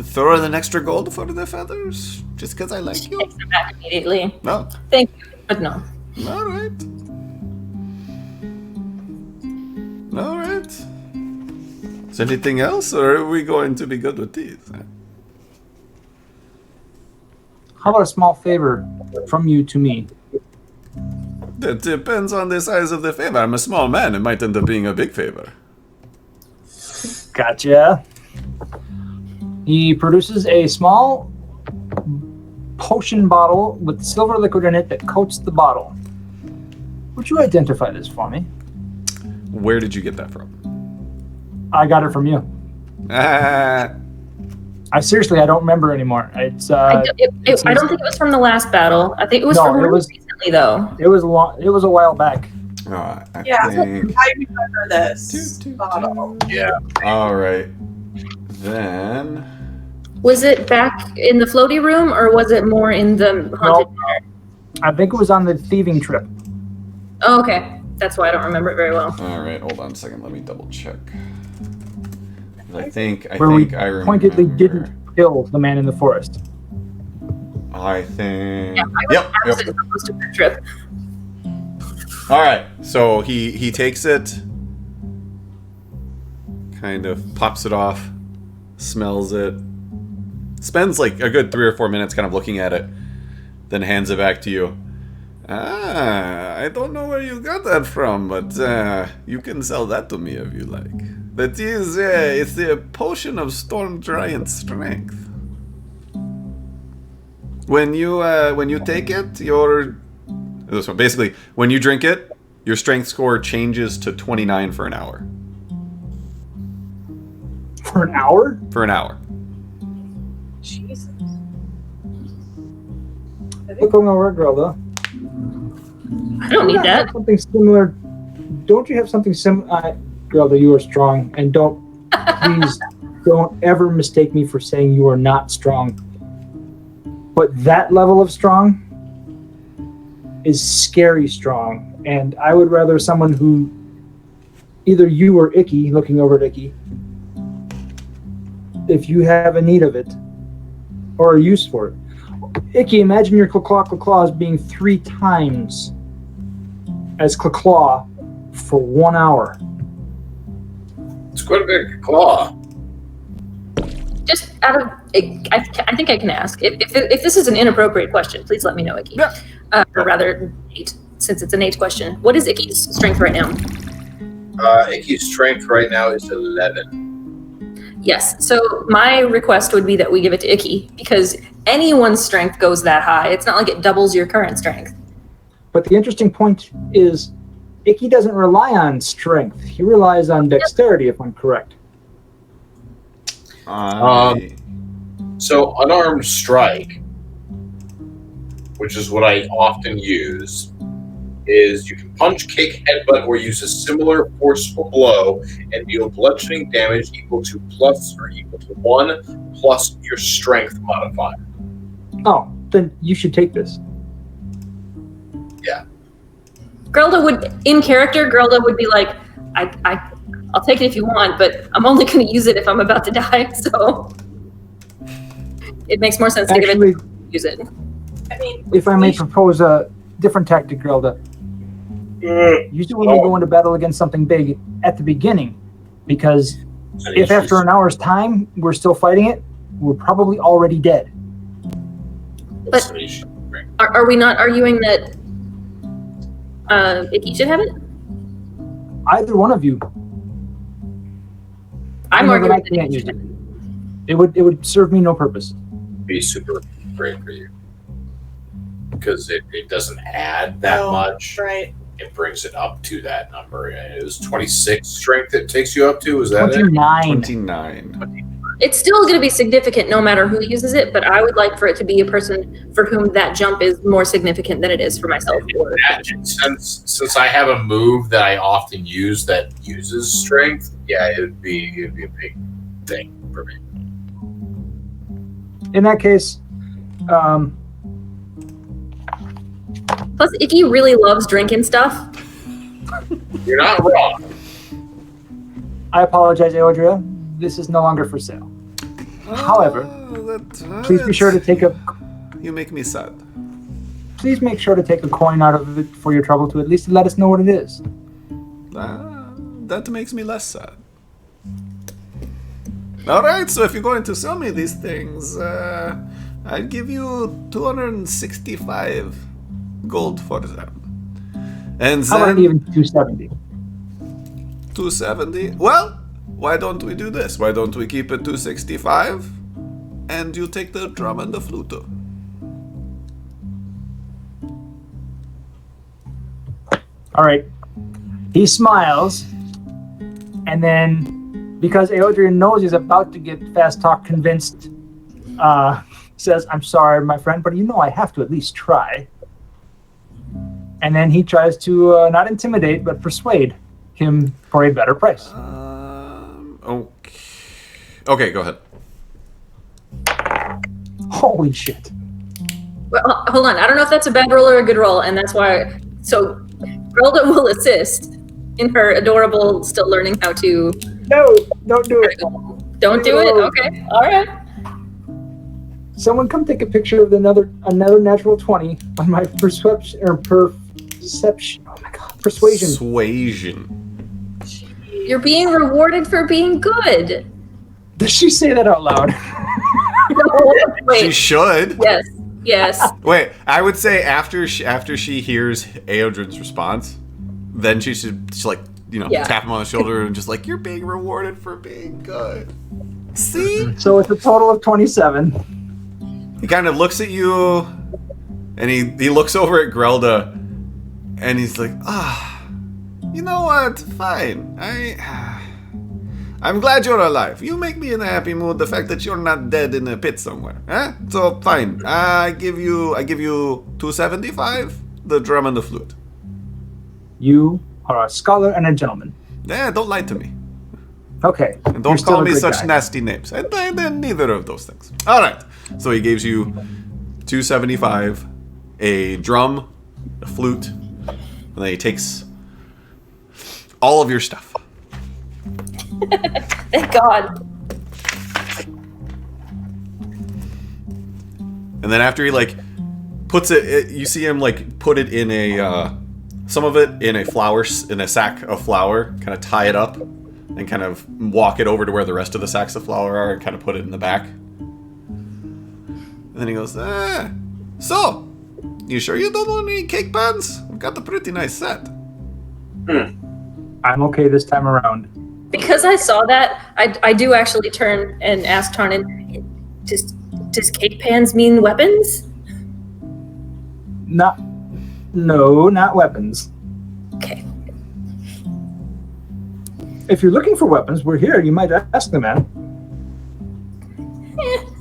throw in an extra gold for the feathers, just because I like you. Takes them back immediately. No. Thank you, but no. All right. Is there anything else, or are we going to be good with these? How about a small favor from you to me? That depends on the size of the favor. I'm a small man. It might end up being a big favor. Gotcha. He produces a small potion bottle with silver liquid in it that coats the bottle. Would you identify this for me? Where did you get that from? I got it from you. I don't remember anymore. It's I don't think it was from the last battle. I think it was recently, though. It was a while back. I remember this bottle. Yeah. All right. Then. Was it back in the floaty room, or was it more in the haunted manor? I think it was on the thieving trip. Oh, okay. That's why I don't remember it very well. All right. Hold on a second. Let me double check. I think I remember. Pointedly didn't kill the man in the forest. I think. Yeah, Yep. Close to that trip. All right. So he takes it, kind of pops it off, smells it, spends a good 3 or 4 minutes kind of looking at it, then hands it back to you. I don't know where you got that from, but you can sell that to me if you like. That is, it's the potion of Storm Giant Strength. When you take it, basically when you drink it, your strength score changes to 29 for an hour. For an hour? For an hour. Jesus. Look over, Grelda. I don't need that. Something similar. Don't you have something similar? Grelda, you are strong, and please don't ever mistake me for saying you are not strong. But that level of strong is scary strong, and I would rather someone who, either you or Icky, looking over at Icky, if you have a need of it or a use for it. Icky, imagine your claws being 3 times as claw for 1 hour. It's quite a big claw. Just out of, I think I can ask. If this is an inappropriate question, please let me know, Icky. Yeah. Or rather, Nate, since it's a Nate question. What is Icky's strength right now? Icky's strength right now is 11. Yes. So my request would be that we give it to Icky, because anyone's strength goes that high. It's not like it doubles your current strength. But the interesting point is, Icky doesn't rely on strength. He relies on dexterity, if I'm correct. So unarmed strike, which is what I often use, is you can punch, kick, headbutt, or use a similar forceful blow and deal bludgeoning damage equal to 1 plus your strength modifier. Oh, then you should take this. Yeah. Grelda would be like, I'll take it if you want, but I'm only going to use it if I'm about to die, so it makes more sense to give it use it. I mean, If I may propose a different tactic, Grelda. Usually when we go into battle against something big at the beginning, because if after an hour's time we're still fighting it, we're probably already dead. But are we not arguing that Icky should have it? Either one of you. I'm arguing that can't Icky use should it. have it. It would serve me no purpose. Be super great for you because it doesn't add that much. Right. It brings it up to that number. It was 26 strength it takes you up to. Is that 29. 29. It's still going to be significant no matter who uses it, but I would like for it to be a person for whom that jump is more significant than it is for myself. Since I have a move that I often use that uses strength, yeah, it'd be a big thing for me. In that case, Plus, Icky really loves drinking stuff. You're not wrong. I apologize, Eodria. This is no longer for sale. However, please be sure to take a. You make me sad. Please make sure to take a coin out of it for your trouble to at least let us know what it is. That makes me less sad. Alright, so if you're going to sell me these things, I'd give you 265 gold for them. And How about then even 270? 270? Well, why don't we do this? Why don't we keep it 265? And you take the drum and the flute. All right. He smiles, and then, because Eodrian knows he's about to get fast talk convinced, says, "I'm sorry, my friend, but you know I have to at least try." And then he tries to not intimidate, but persuade him for a better price. Okay. Okay, go ahead. Holy shit. Well, hold on. I don't know if that's a bad roll or a good roll, and that's why. So, Relda will assist in her adorable, still learning how to. No, don't do it. Don't do it? Okay. All right. Someone come take a picture of another natural 20 on my perception. Oh my god, persuasion. Persuasion. You're being rewarded for being good. Does she say that out loud? No, wait. She should. Yes. Yes. Wait, I would say after she hears Eodrin's response, then she should just like, tap him on the shoulder and just like, you're being rewarded for being good. See? So it's a total of 27. He kind of looks at you, and he looks over at Grelda, and he's like, you know what? Fine. I'm glad you're alive. You make me in a happy mood. The fact that you're not dead in a pit somewhere. So fine. I give you 275, the drum and the flute. You are a scholar and a gentleman. Don't lie to me. Okay. And don't call me such nasty names. And then neither of those things. All right. So he gives you 275, a drum, a flute, and then he takes all of your stuff. Thank God. And then after he puts it, you see him put it in some of it in a sack of flour, kind of tie it up, and kind of walk it over to where the rest of the sacks of flour are, and kind of put it in the back. And then he goes, so, you sure you don't want any cake pans? I've got a pretty nice set. I'm okay this time around. Because I saw that, I do actually turn and ask Tarnan, does cake pans mean weapons? No, not weapons. Okay. If you're looking for weapons, we're here. You might ask the man.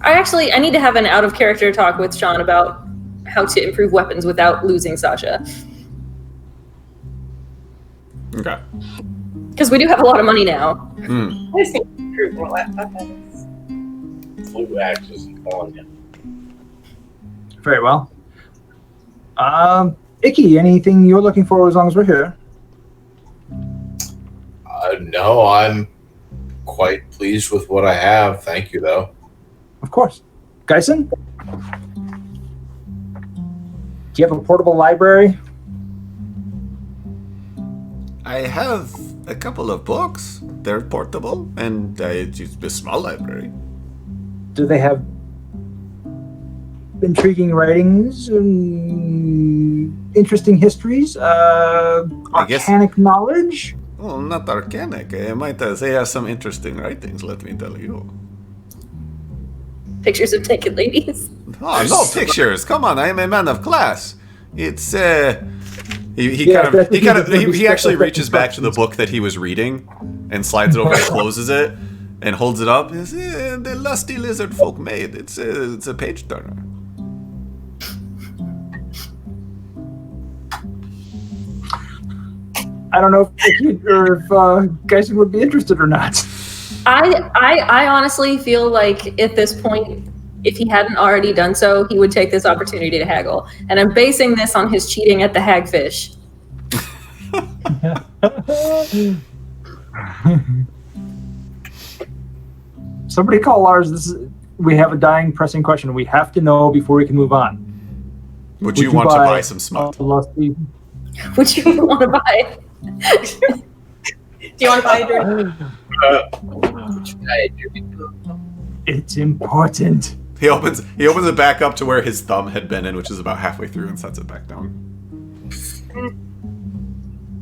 I need to have an out-of-character talk with Sean about how to improve weapons without losing Sasha. Okay. Because we do have a lot of money now. I just need to improve more weapons. Flute axe isn't on yet. Very well. Icky, anything you're looking for as long as we're here? No, I'm quite pleased with what I have. Thank you, though. Of course. Geisen? Do you have a portable library? I have a couple of books. They're portable, and it's a small library. Do they have intriguing writings, interesting histories, arcanic knowledge? Well, not arcanic. I might say have some interesting writings, let me tell you. Pictures of naked ladies. Oh, no pictures. Come on, I am a man of class. It's he actually reaches back to the book that he was reading and slides it over and closes it and holds it up. It's, the lusty lizard folk made. It's a page turner. I don't know if Geisen would be interested or not. I honestly feel like at this point, if he hadn't already done so, he would take this opportunity to haggle. And I'm basing this on his cheating at the hagfish. Somebody call Lars. We have a dying, pressing question. We have to know before we can move on. Would you want to buy some smut? Would you want to buy? Do you want to buy a drink? It's important. He opens it back up to where his thumb had been in, which is about halfway through, and sets it back down.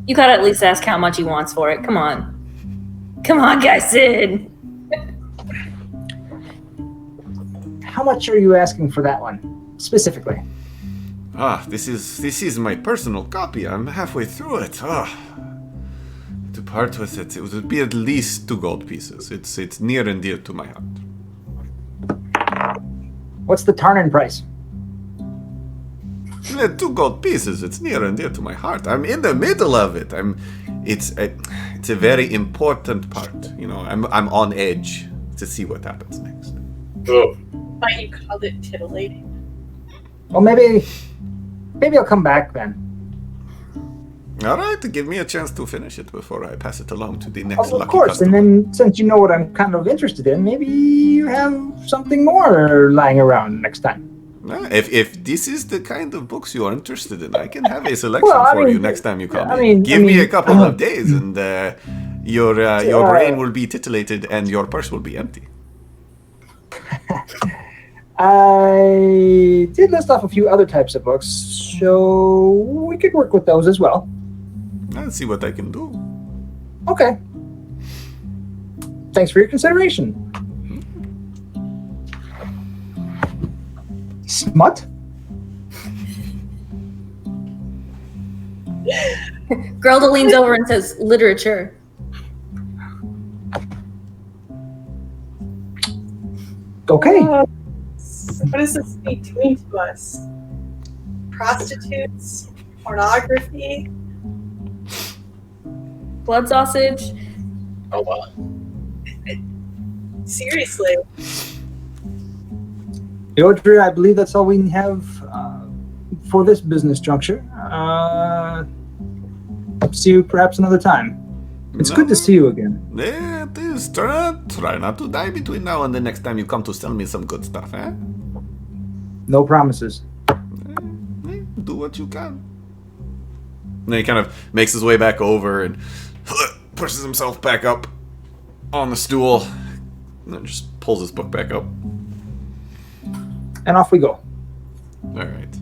You gotta at least ask how much he wants for it. Come on, guys, Sid. How much are you asking for that one, specifically? This is my personal copy. I'm halfway through it. To part with it would be at least 2 gold pieces. It's near and dear to my heart. What's the Tarnan price? 2 gold pieces. It's near and dear to my heart. I'm in the middle of it. It's a very important part. I'm on edge to see what happens next. Oh. Might you call it titillating? Well, maybe I'll come back then. All right, give me a chance to finish it before I pass it along to the next lucky Of course, customer. and then since you know what I'm kind of interested in, maybe you have something more lying around next time. If this is the kind of books you are interested in, I can have a selection for you next time you come. Give me a couple of days, and your brain will be titillated, and your purse will be empty. I did list off a few other types of books, so we could work with those as well. I'll see what I can do. Okay. Thanks for your consideration. Smut? Grelda leans over and says, literature. Okay. What does this be doing to us? Prostitutes? Pornography? Blood sausage. Oh, wow. Seriously. Audrey, I believe that's all we have for this business juncture. See you perhaps another time. It's good to see you again. Yeah, it is. Try not to die between now and the next time you come to sell me some good stuff, eh? No promises. Do what you can. And then he kind of makes his way back over and pushes himself back up on the stool. And then just pulls his book back up. And off we go. All right.